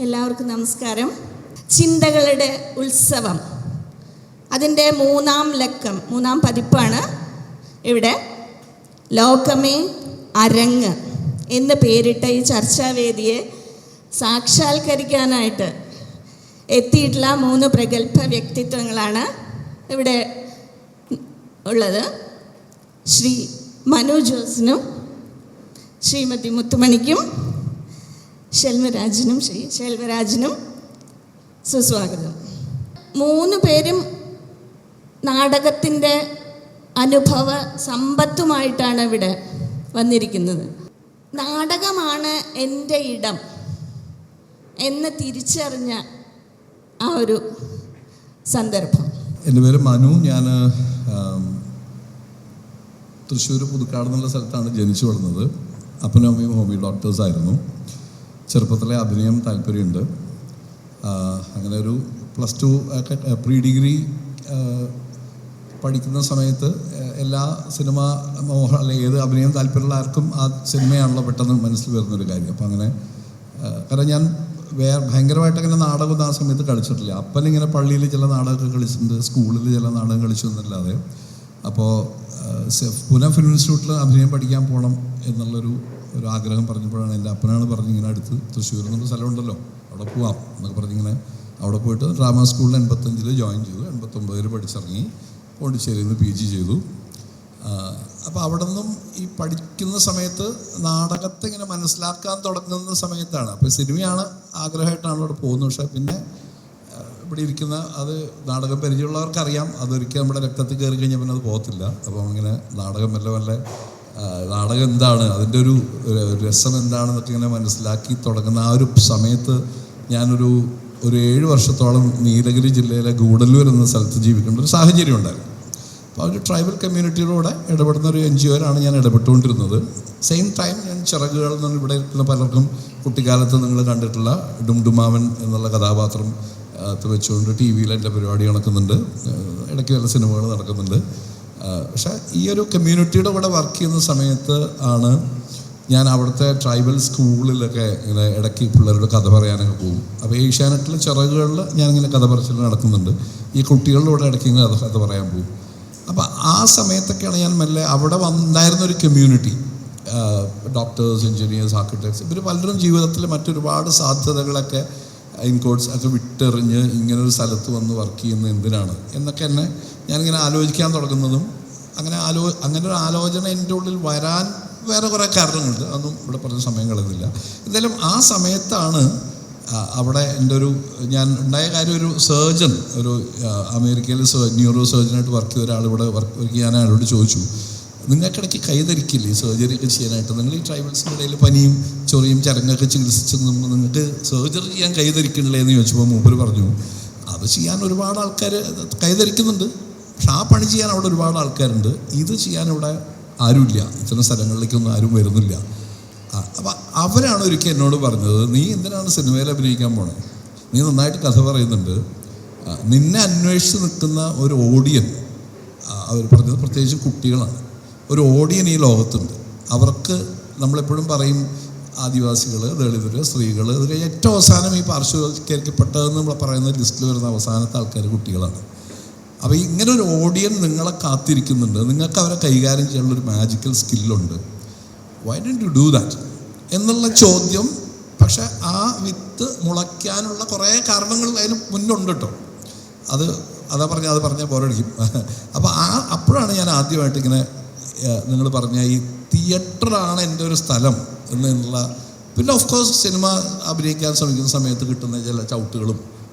എല്ലാവർക്കും നമസ്കാരം. ചിന്തകളുടെ ഉത്സവം, അതിൻ്റെ മൂന്നാം പതിപ്പാണ് ഇവിടെ. ലോകമേ അരങ്ങ് എന്ന് പേരിട്ട ഈ ചർച്ചാവേദിയെ സാക്ഷാത്കരിക്കാനായിട്ട് എത്തിയിട്ടുള്ള 3 പ്രഗത്ഭ വ്യക്തിത്വങ്ങളാണ് ഇവിടെ ഉള്ളത്. ശ്രീ മനു ജോസിനും ശ്രീമതി മുത്തുമണിക്കും ശ്രീ ശെൽവരാജിനും സുസ്വാഗതം. 3 പേരും നാടകത്തിൻ്റെ അനുഭവ സമ്പത്തുമായിട്ടാണ് ഇവിടെ വന്നിരിക്കുന്നത്. നാടകമാണ് എൻ്റെ ഇടം എന്ന് തിരിച്ചറിഞ്ഞ ആ ഒരു സന്ദർഭം. എൻ്റെ പേര് മനു. ഞാൻ തൃശ്ശൂർ പുതുക്കാട് എന്നുള്ള സ്ഥലത്താണ് ജനിച്ചു വളർന്നത്. അപ്പനും അമ്മയും ഹോമിയോ ഡോക്ടേഴ്സായിരുന്നു. ചെറുപ്പത്തിലെ അഭിനയം താല്പര്യമുണ്ട്. അങ്ങനെ ഒരു +2 ഒക്കെ പ്രീ ഡിഗ്രി പഠിക്കുന്ന സമയത്ത് എല്ലാ സിനിമ അല്ലെങ്കിൽ ഏത് അഭിനയം താല്പര്യമുള്ള ആർക്കും ആ സിനിമയാണല്ലോ പെട്ടെന്ന് മനസ്സിൽ വരുന്നൊരു കാര്യം. അപ്പം അങ്ങനെ കാരണം ഞാൻ ഭയങ്കരമായിട്ട് അങ്ങനെ നാടകം ആ സമയത്ത് കളിച്ചിട്ടില്ല. അപ്പനിങ്ങനെ പള്ളിയിൽ ചില നാടകമൊക്കെ കളിച്ചിട്ടുണ്ട്, സ്കൂളിൽ ചില നാടകം കളിച്ചു എന്നല്ലാതെ. അപ്പോൾ പൂനെ ഫിലിം ഇൻസ്റ്റിറ്റ്യൂട്ടിൽ അഭിനയം പഠിക്കാൻ പോകണം എന്നുള്ളൊരു ആഗ്രഹം പറഞ്ഞപ്പോഴാണ് എൻ്റെ അപ്പനാണ് പറഞ്ഞിങ്ങനെ അടുത്ത് തൃശ്ശൂർ എന്നൊരു സ്ഥലമുണ്ടല്ലോ, അവിടെ പോവാം എന്നൊക്കെ പറഞ്ഞിങ്ങനെ അവിടെ പോയിട്ട് ഡ്രാമ സ്കൂളിൽ 85 ജോയിൻ ചെയ്തു. 89 പഠിച്ചിറങ്ങി. പോണ്ടിച്ചേരിയിൽ നിന്ന് PG ചെയ്തു. അപ്പോൾ അവിടെ നിന്നും ഈ പഠിക്കുന്ന സമയത്ത് നാടകത്തെ ഇങ്ങനെ മനസ്സിലാക്കാൻ തുടങ്ങുന്ന സമയത്താണ്. അപ്പോൾ സിനിമയാണ് ആഗ്രഹമായിട്ടാണ് അവിടെ പോകുന്നത്. പക്ഷേ പിന്നെ ഇവിടെ ഇരിക്കുന്ന അത് നാടകം പരിചയമുള്ളവർക്കറിയാം, അതൊരിക്കലും നമ്മുടെ രക്തത്തിൽ കയറി കഴിഞ്ഞാൽ പിന്നെ അത് പോകത്തില്ല. അപ്പോൾ അങ്ങനെ നാടകം മെല്ലെ നാടകം എന്താണ്, അതിൻ്റെ ഒരു രസം എന്താണെന്നൊക്കെ ഇങ്ങനെ മനസ്സിലാക്കി തുടങ്ങുന്ന ആ ഒരു സമയത്ത് ഞാനൊരു 7 വർഷത്തോളം നീലഗിരി ജില്ലയിലെ ഗൂഡല്ലൂർ എന്ന സ്ഥലത്ത് ജീവിക്കേണ്ട ഒരു സാഹചര്യം ഉണ്ടായിരുന്നു. അപ്പോൾ ഒരു ട്രൈബൽ കമ്മ്യൂണിറ്റിയിലൂടെ ഇടപെടുന്ന ഒരു NGOയിലാണ് ഞാൻ ഇടപെട്ടുകൊണ്ടിരുന്നത്. സെയിം ടൈം ഞാൻ ചിറകുകൾ എന്ന് ഇവിടെ ഇരിക്കുന്ന പലർക്കും കുട്ടിക്കാലത്ത് നിങ്ങൾ കണ്ടിട്ടുള്ള ഡുംഡുമാവൻ എന്നുള്ള കഥാപാത്രം വെച്ചുകൊണ്ട് TV-യിൽ എൻ്റെ പരിപാടി നടക്കുന്നുണ്ട്. ഇടയ്ക്ക് വല്ല സിനിമകൾ നടക്കുന്നുണ്ട്. പക്ഷേ ഈ ഒരു കമ്മ്യൂണിറ്റിയുടെ കൂടെ വർക്ക് ചെയ്യുന്ന സമയത്ത് ആണ് ഞാൻ അവിടുത്തെ ട്രൈബൽ സ്കൂളിലൊക്കെ ഇങ്ങനെ ഇടയ്ക്ക് പിള്ളേരുടെ കഥ പറയാനൊക്കെ പോകും. അപ്പോൾ ഏഷ്യാനെറ്റിലെ ചിറകുകളിൽ ഞാനിങ്ങനെ കഥ പറച്ചിൽ നടക്കുന്നുണ്ട്. ഈ കുട്ടികളുടെ കൂടെ ഇടയ്ക്ക് ഇങ്ങനെ കഥ പറയാൻ പോകും. അപ്പോൾ ആ സമയത്തൊക്കെയാണ് ഞാൻ മെല്ലെ അവിടെ ഉണ്ടായിരുന്ന ഒരു കമ്മ്യൂണിറ്റി, ഡോക്ടേഴ്സ്, എൻജിനീയേഴ്സ്, ആർക്കിടെക്ട്സ്, ഇവർ പലരും ജീവിതത്തിൽ മറ്റൊരുപാട് സാധ്യതകളൊക്കെ ഇൻകോഡ്സ് ഒക്കെ വിട്ടെറിഞ്ഞ് ഇങ്ങനൊരു സ്ഥലത്ത് വന്ന് വർക്ക് ചെയ്യുന്നത് എന്തിനാണ് എന്നൊക്കെ എന്നെ ഞാനിങ്ങനെ ആലോചിക്കാൻ തുടങ്ങുന്നതും അങ്ങനെ ഒരു ആലോചന എൻ്റെ ഉള്ളിൽ വരാൻ വേറെ കുറേ കാരണങ്ങളുണ്ട്. അതൊന്നും ഇവിടെ പറഞ്ഞ സമയം കളയുന്നില്ല. എന്തായാലും ആ സമയത്താണ് അവിടെ എൻ്റെ ഞാൻ ഉണ്ടായ കാര്യം, ഒരു സർജൻ, ഒരു അമേരിക്കയിൽ ന്യൂറോ സർജനായിട്ട് വർക്ക് ചെയ്ത ഒരാൾ ഇവിടെ ഞാൻ അയാളോട് ചോദിച്ചു, നിങ്ങൾക്കിടയ്ക്ക് കൈധരിക്കില്ലേ സർജറി ഒക്കെ ചെയ്യാനായിട്ട്? നിങ്ങൾ ഈ ട്രൈബൽസിൻ്റെ ഇടയിൽ പനിയും ചൊറിയും ചരങ്ങൊക്കെ ചികിത്സിച്ച് നിങ്ങൾക്ക് സർജറി ചെയ്യാൻ കൈധരിക്കണില്ലേ എന്ന് ചോദിച്ചപ്പോൾ മൂപ്പര് പറഞ്ഞു, അത് ചെയ്യാൻ ഒരുപാട് ആൾക്കാർ കൈധരിക്കുന്നുണ്ട്, പക്ഷെ ആ പണി ചെയ്യാൻ അവിടെ ഒരുപാട് ആൾക്കാരുണ്ട്, ഇത് ചെയ്യാൻ ഇവിടെ ആരുമില്ല, ഇത്തരം സ്ഥലങ്ങളിലേക്കൊന്നും ആരും വരുന്നില്ല. അപ്പം അവരാണ് ഒരിക്കൽ എന്നോട് പറഞ്ഞത്, നീ എന്തിനാണ് സിനിമയിൽ അഭിനയിക്കാൻ പോണേ? നീ നന്നായിട്ട് കഥ പറയുന്നുണ്ട്, നിന്നെ അന്വേഷിച്ച് നിൽക്കുന്ന ഒരു ഓഡിയൻ, അവർ പറഞ്ഞത് പ്രത്യേകിച്ച് കുട്ടികളാണ്, ഒരു ഓഡിയൻ ഈ ലോകത്തുണ്ട്. അവർക്ക് നമ്മളെപ്പോഴും പറയും ആദിവാസികൾ, ദളിതർ, സ്ത്രീകൾ, ഇത് ഏറ്റവും അവസാനം ഈ പാർശ്വവൽക്കരിക്കപ്പെട്ടതെന്ന് നമ്മൾ പറയുന്ന ലിസ്റ്റിൽ വരുന്ന അവസാനത്തെ ആൾക്കാർ കുട്ടികളാണ്. അപ്പോൾ ഇങ്ങനെ ഒരു ഓഡിയൻ നിങ്ങളെ കാത്തിരിക്കുന്നുണ്ട്, നിങ്ങൾക്ക് അവരെ കൈകാര്യം ചെയ്യാനുള്ളൊരു മാജിക്കൽ സ്കില്ലുണ്ട്, why don't you do that എന്നുള്ള ചോദ്യം. പക്ഷെ ആ വിത്ത് മുളയ്ക്കാനുള്ള കുറേ കാരണങ്ങൾ അതിന് മുന്നുണ്ട് കേട്ടോ. അത് പറഞ്ഞാൽ പോരടിക്കും. അപ്പോൾ അപ്പോഴാണ് ഞാൻ ആദ്യമായിട്ട് ഇങ്ങനെ നിങ്ങൾ പറഞ്ഞ ഈ തിയേറ്ററാണ് എൻ്റെ ഒരു സ്ഥലം എന്നുള്ള. പിന്നെ ഓഫ് കോഴ്സ് സിനിമ അഭിനയിക്കാൻ ശ്രമിക്കുന്ന സമയത്ത് കിട്ടുന്ന ചില ചവിട്ടുകളും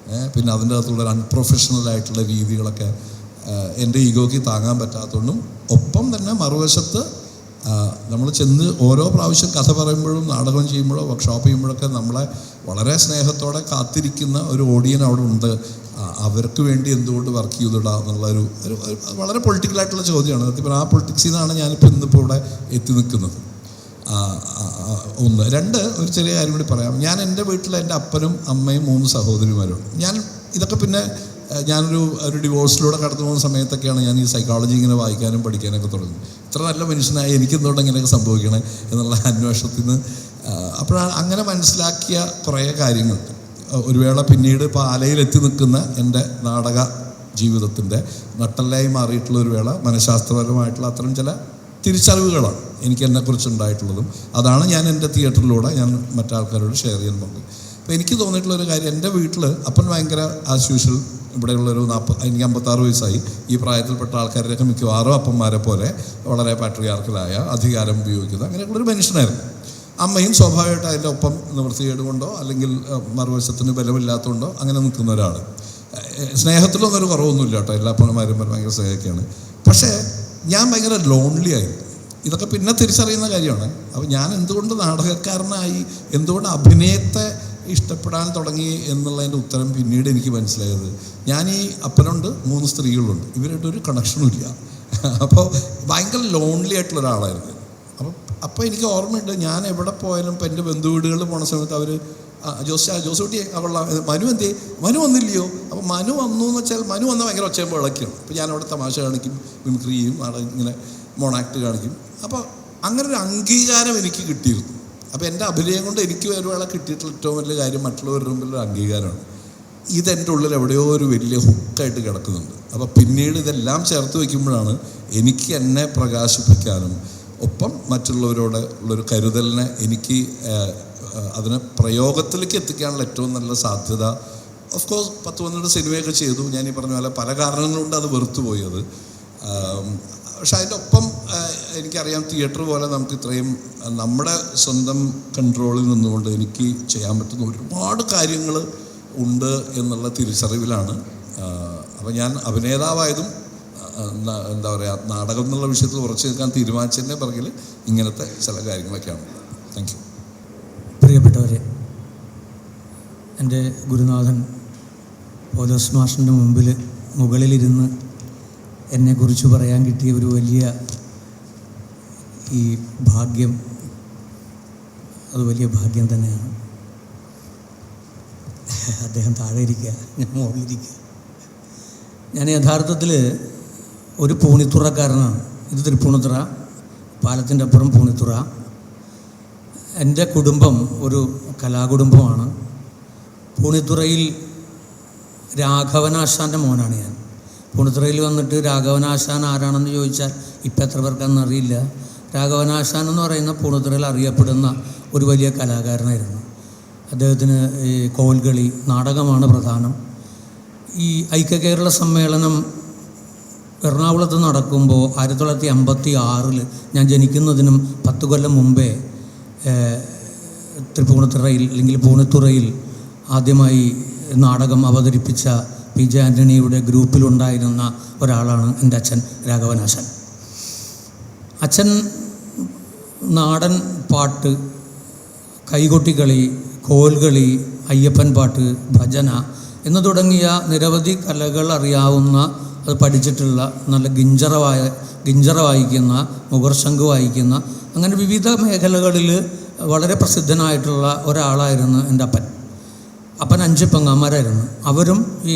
പിന്നെ അതിൻ്റെ അകത്തുള്ള അൺപ്രൊഫഷണലായിട്ടുള്ള രീതികളൊക്കെ എൻ്റെ ഈഗോയ്ക്ക് താങ്ങാൻ പറ്റാത്തതുകൊണ്ടും, ഒപ്പം തന്നെ മറുവശത്ത് നമ്മൾ ചെന്ന് ഓരോ പ്രാവശ്യം കഥ പറയുമ്പോഴും നാടകം ചെയ്യുമ്പോഴോ വർക്ക്ഷോപ്പ് ചെയ്യുമ്പോഴൊക്കെ നമ്മളെ വളരെ സ്നേഹത്തോടെ കാത്തിരിക്കുന്ന ഒരു ഓഡിയൻ അവിടെ ഉണ്ട്. അവർക്ക് വേണ്ടി എന്തുകൊണ്ട് വർക്ക് ചെയ്തിടാം എന്നുള്ളൊരു വളരെ പൊളിറ്റിക്കലായിട്ടുള്ള ചോദ്യമാണ്. സത്യം ആ പൊളിറ്റിക്സിൽ നിന്നാണ് ഞാനിപ്പോൾ ഇന്നിപ്പോൾ ഇവിടെ എത്തി നിൽക്കുന്നത്. 1. 2, ഒരു ചെറിയ കാര്യം കൂടി പറയാം. ഞാൻ എൻ്റെ വീട്ടിൽ എൻ്റെ അപ്പനും അമ്മയും 3 സഹോദരിമാരും. ഞാൻ ഇതൊക്കെ പിന്നെ ഞാനൊരു ഡിവോഴ്സിലൂടെ കടന്നു പോകുന്ന സമയത്തൊക്കെയാണ് ഞാൻ ഈ സൈക്കോളജി ഇങ്ങനെ വായിക്കാനും പഠിക്കാനൊക്കെ തുടങ്ങി. ഇത്ര നല്ല മനുഷ്യനായി എനിക്കെന്തുകൊണ്ട് ഇങ്ങനെയൊക്കെ സംഭവിക്കണേ എന്നുള്ള അന്വേഷണത്തിൽ നിന്ന് അപ്പോഴാണ് അങ്ങനെ മനസ്സിലാക്കിയ കുറേ കാര്യങ്ങളുണ്ട്. ഒരു വേള പിന്നീട് ഇപ്പോൾ ആലയിലെത്തി നിൽക്കുന്ന എൻ്റെ നാടക ജീവിതത്തിൻ്റെ നട്ടല്ലായി മാറിയിട്ടുള്ള ഒരു വേള മനഃശാസ്ത്രപരമായിട്ടുള്ള അത്തരം ചില തിരിച്ചറിവുകളാണ് എനിക്ക് എന്നെക്കുറിച്ച് ഉണ്ടായിട്ടുള്ളതും. അതാണ് ഞാൻ എൻ്റെ തിയേറ്ററിലൂടെ ഞാൻ മറ്റാൾക്കാരോട് ഷെയർ ചെയ്യാൻ പോകുന്നത്. അപ്പോൾ എനിക്ക് തോന്നിയിട്ടുള്ളൊരു കാര്യം, എൻ്റെ വീട്ടിൽ അപ്പൻ ഭയങ്കര ആസ് യൂഷ്വൽ ഇവിടെയുള്ളൊരു എനിക്ക് 56 വയസ്സായി. ഈ പ്രായത്തിൽപ്പെട്ട ആൾക്കാരുടെയൊക്കെ മിക്കവാറും അപ്പന്മാരെ പോലെ വളരെ പാട്രിയാർക്കലായ അധികാരം ഉപയോഗിക്കുന്ന അങ്ങനെയുള്ളൊരു മനുഷ്യനായിരുന്നു. അമ്മയും സ്വാഭാവികമായിട്ട് അതിൻ്റെ ഒപ്പം നിവൃത്തികേട് കൊണ്ടോ അല്ലെങ്കിൽ മറുവശത്തിന് ബലമില്ലാത്തതുകൊണ്ടോ അങ്ങനെ നിൽക്കുന്ന ഒരാൾ. സ്നേഹത്തിലൊന്നും ഒരു കുറവൊന്നുമില്ല കേട്ടോ, എല്ലാ അപ്പന്മാരും ഭയങ്കര സ്നേഹമൊക്കെയാണ്. പക്ഷേ ഞാൻ ഭയങ്കര ലോൺലി ആയിരുന്നു. ഇതൊക്കെ പിന്നെ തിരിച്ചറിയുന്ന കാര്യമാണ്. അപ്പോൾ ഞാൻ എന്തുകൊണ്ട് നാടകക്കാരനായി, എന്തുകൊണ്ട് അഭിനയത്തെ ഇഷ്ടപ്പെടാൻ തുടങ്ങി എന്നുള്ളതിൻ്റെ ഉത്തരം പിന്നീട് എനിക്ക് മനസ്സിലായത്, ഞാൻ ഈ അപ്പനുണ്ട് 3 സ്ത്രീകളുണ്ട്, ഇവരുടെ ഒരു കണക്ഷനും ഇല്ല. അപ്പോൾ ഭയങ്കര ലോൺലി ആയിട്ടുള്ള ഒരാളായിരുന്നു. അപ്പോൾ എനിക്ക് ഓർമ്മയുണ്ട്, ഞാൻ എവിടെ പോയാലും ഇപ്പം എൻ്റെ ബന്ധുവീടുകളിൽ പോണ സമയത്ത് അവർ ജോസൂട്ടി അവള മനു എന്തേ, മനു വന്നില്ലയോ? അപ്പോൾ മനു വന്നു എന്ന് വെച്ചാൽ മനു വന്നാൽ ഭയങ്കര ഒച്ചയമ്പോൾ ഇളക്കിയാണ്. അപ്പോൾ ഞാനവിടെ തമാശ കാണിക്കും, മിമിക്രി ചെയ്യും, നാടകം ഇങ്ങനെ മോണാക്ട് കാണിക്കും. അപ്പോൾ അങ്ങനെ ഒരു അംഗീകാരം എനിക്ക് കിട്ടിയിരുന്നു. അപ്പോൾ എൻ്റെ അഭിനയം കൊണ്ട് എനിക്ക് ഒരു വേള കിട്ടിയിട്ടുള്ള ഏറ്റവും വലിയ കാര്യം മറ്റുള്ളവരുടെ മുമ്പിലൊരു അംഗീകാരമാണ്. ഇതെൻ്റെ ഉള്ളിൽ എവിടെയോ ഒരു വലിയ ഹുക്കായിട്ട് കിടക്കുന്നുണ്ട്. അപ്പോൾ പിന്നീട് ഇതെല്ലാം ചേർത്ത് വയ്ക്കുമ്പോഴാണ് എനിക്ക് എന്നെ പ്രകാശിപ്പിക്കാനും ഒപ്പം മറ്റുള്ളവരോട് ഉള്ളൊരു കരുതലിനെ എനിക്ക് അതിനെ പ്രയോഗത്തിലേക്ക് എത്തിക്കാനുള്ള ഏറ്റവും നല്ല സാധ്യത. ഓഫ് കോഴ്സ് 10-12 സിനിമയൊക്കെ ചെയ്തു. ഞാൻ ഈ പറഞ്ഞ പോലെ പല കാരണങ്ങളുകൊണ്ട് അത് വെറുത്തു പോയത്. പക്ഷെ അതിൻ്റെ ഒപ്പം എനിക്കറിയാം, തിയേറ്റർ പോലെ നമുക്ക് ഇത്രയും നമ്മുടെ സ്വന്തം കൺട്രോളിൽ നിന്നുകൊണ്ട് എനിക്ക് ചെയ്യാൻ പറ്റുന്ന ഒരുപാട് കാര്യങ്ങൾ ഉണ്ട് എന്നുള്ള തിരിച്ചറിവിലാണ്. അപ്പോൾ ഞാൻ അഭിനേതാവായതും എന്താ പറയുക, നാടകം എന്നുള്ള വിഷയത്തിൽ ഉറച്ചു നിൽക്കാൻ തീരുമാനിച്ചതിൻ്റെ പിറകിൽ ഇങ്ങനത്തെ ചില കാര്യങ്ങളൊക്കെയാണ്. Thank you. പ്രിയപ്പെട്ടവരെ, എൻ്റെ ഗുരുനാഥൻ പൗലോസ് മാഷിൻ്റെ മുകളിലിരുന്ന് എന്നെക്കുറിച്ച് പറയാൻ കിട്ടിയ ഒരു വലിയ ഈ ഭാഗ്യം, അത് വലിയ ഭാഗ്യം തന്നെയാണ്. അദ്ദേഹം താഴെ ഇരിക്കുക, ഞാൻ മുകളിലിരിക്കുക. ഞാൻ യഥാർത്ഥത്തിൽ ഒരു പൂണിത്തുറക്കാരനാണ്. ഇത് തൃപ്പൂണിത്തുറ, പാലത്തിൻ്റെ അപ്പുറം പൂണിത്തുറ. എൻ്റെ കുടുംബം ഒരു കലാകുടുംബമാണ്. പൂണിത്തുറയിൽ രാഘവനാശാൻ്റെ മോനാണ് ഞാൻ. പൂണിത്തുറയിൽ വന്നിട്ട് രാഘവനാശാൻ ആരാണെന്ന് ചോദിച്ചാൽ ഇപ്പം എത്ര പേർക്കാണെന്ന് അറിയില്ല. രാഘവനാശാൻ എന്ന് പറയുന്ന പൂണിത്തുറയിൽ അറിയപ്പെടുന്ന ഒരു വലിയ കലാകാരനായിരുന്നു. അദ്ദേഹത്തിന് ഈ കോൽകളി, നാടകമാണ് പ്രധാനം. ഈ ഐക്യ കേരള സമ്മേളനം എറണാകുളത്ത് നടക്കുമ്പോൾ 1956 ഞാൻ ജനിക്കുന്നതിനും 10 കൊല്ലം മുമ്പേ തൃപ്പൂണിത്തുറയിൽ അല്ലെങ്കിൽ പൂണിത്തുറയിൽ ആദ്യമായി നാടകം അവതരിപ്പിച്ച പി ജെ ആൻ്റണിയുടെ ഗ്രൂപ്പിലുണ്ടായിരുന്ന ഒരാളാണ് എൻ്റെ അച്ഛൻ രാഘവനാശാൻ. അച്ഛൻ നാടൻ പാട്ട്, കൈകൊട്ടിക്കളി, കോൽകളി, അയ്യപ്പൻ പാട്ട്, ഭജന എന്ന് തുടങ്ങിയ നിരവധി കലകൾ അറിയാവുന്ന, അത് പഠിച്ചിട്ടുള്ള, നല്ല ഗിഞ്ചറ വായിക്കുന്ന, മുഖർശംഖ് വായിക്കുന്ന, അങ്ങനെ വിവിധ മേഖലകളിൽ വളരെ പ്രസിദ്ധനായിട്ടുള്ള ഒരാളായിരുന്നു എൻ്റെ അപ്പൻ. 5 പെങ്ങന്മാരായിരുന്നു. അവരും ഈ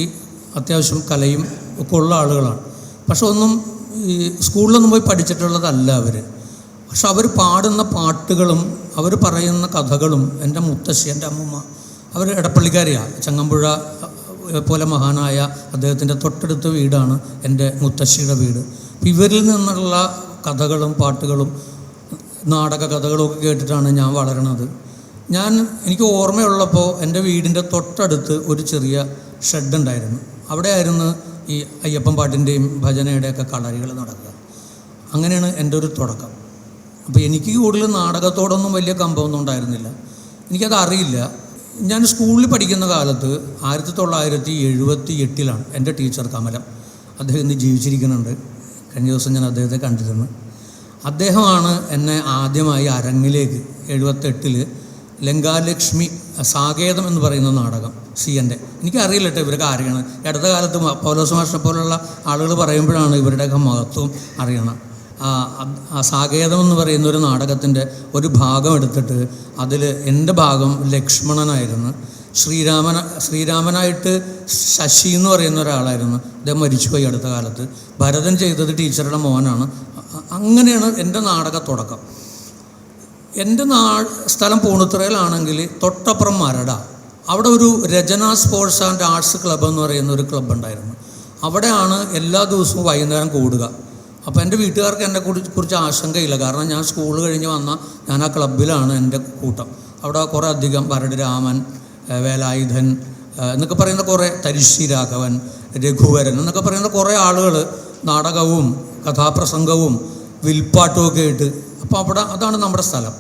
അത്യാവശ്യം കലയും ഒക്കെ ഉള്ള ആളുകളാണ്. പക്ഷെ ഒന്നും ഈ സ്കൂളിലൊന്നും പോയി പഠിച്ചിട്ടുള്ളതല്ല അവർ. പക്ഷെ അവർ പാടുന്ന പാട്ടുകളും അവർ പറയുന്ന കഥകളും, എൻ്റെ മുത്തശ്ശി, എൻ്റെ അമ്മൂമ്മ, അവർ എടപ്പള്ളിക്കാരിയാണ്. ചങ്ങമ്പുഴ പോലെ മഹാനായ അദ്ദേഹത്തിൻ്റെ തൊട്ടടുത്ത വീടാണ് എൻ്റെ മുത്തശ്ശിയുടെ വീട്. ഇവരിൽ നിന്നുള്ള കഥകളും പാട്ടുകളും നാടക കഥകളും ഒക്കെ കേട്ടിട്ടാണ് ഞാൻ വളരണത്. എനിക്ക് ഓർമ്മയുള്ളപ്പോൾ എൻ്റെ വീടിൻ്റെ തൊട്ടടുത്ത് ഒരു ചെറിയ ഷെഡ് ഉണ്ടായിരുന്നു. അവിടെ ആയിരുന്നു ഈ അയ്യപ്പൻ പാട്ടിൻ്റെയും ഭജനയുടെയൊക്കെ കളരികൾ നടക്കുക. അങ്ങനെയാണ് എൻ്റെ ഒരു തുടക്കം. അപ്പോൾ എനിക്ക് കൂടുതൽ നാടകത്തോടൊന്നും വലിയ കമ്പമൊന്നും ഉണ്ടായിരുന്നില്ല. എനിക്കത് അറിയില്ല. ഞാൻ സ്കൂളിൽ പഠിക്കുന്ന കാലത്ത് 1978 എൻ്റെ ടീച്ചർ കമലം, അദ്ദേഹം ഇന്ന് ജീവിച്ചിരിക്കുന്നുണ്ട്. കഴിഞ്ഞ ദിവസം ഞാൻ അദ്ദേഹത്തെ കണ്ടിരുന്നു. അദ്ദേഹമാണ് എന്നെ ആദ്യമായി അരങ്ങിലേക്ക് 78 ലങ്കാലക്ഷ്മി സാകേതം എന്ന് പറയുന്ന നാടകം, CN എനിക്കറിയില്ല കേട്ടോ ഇവരൊക്കെ ആരെയാണ്. അടുത്ത കാലത്ത് പൗലോസ് മാഷിനെ പോലുള്ള ആളുകൾ പറയുമ്പോഴാണ് ഇവരുടെയൊക്കെ മഹത്വം അറിയണം. സാകേതം എന്ന് പറയുന്ന ഒരു നാടകത്തിൻ്റെ ഒരു ഭാഗം എടുത്തിട്ട് അതിൽ എൻ്റെ ഭാഗം ലക്ഷ്മണനായിരുന്നു. ശ്രീരാമനായിട്ട് ശശി എന്ന് പറയുന്ന ഒരാളായിരുന്നു. അദ്ദേഹം മരിച്ചുപോയി അടുത്ത കാലത്ത്. ഭരതൻ ചെയ്തത് ടീച്ചറുടെ മോനാണ്. അങ്ങനെയാണ് എൻ്റെ നാടക തുടക്കം. എൻ്റെ സ്ഥലം പൂണിത്തുറയിലാണെങ്കിൽ തൊട്ടപ്പുറം മരട, അവിടെ ഒരു രചന സ്പോർട്സ് ആൻഡ് ആർട്സ് ക്ലബ്ബ് എന്ന് പറയുന്ന ഒരു ക്ലബ്ബ് ഉണ്ടായിരുന്നു. അവിടെയാണ് എല്ലാ ദിവസവും വൈകുന്നേരം കൂടുക. അപ്പോൾ എൻ്റെ വീട്ടുകാർക്ക് എന്നെ കുറിച്ച് ആശങ്കയില്ല. കാരണം ഞാൻ സ്കൂൾ കഴിഞ്ഞ് വന്ന ഞാൻ ആ ക്ലബ്ബിലാണ് എൻ്റെ കൂട്ടം. അവിടെ കുറേ അധികം വരട് രാമൻ, വേലായുധൻ എന്നൊക്കെ പറയുന്ന കുറേ, തരിശ്ശി രാഘവൻ, രഘുവരൻ എന്നൊക്കെ പറയുന്ന കുറേ ആളുകൾ നാടകവും കഥാപ്രസംഗവും വിൽപ്പാട്ടും ഒക്കെ ആയിട്ട്. അപ്പോൾ അവിടെ അതാണ് നമ്മുടെ സ്ഥലം.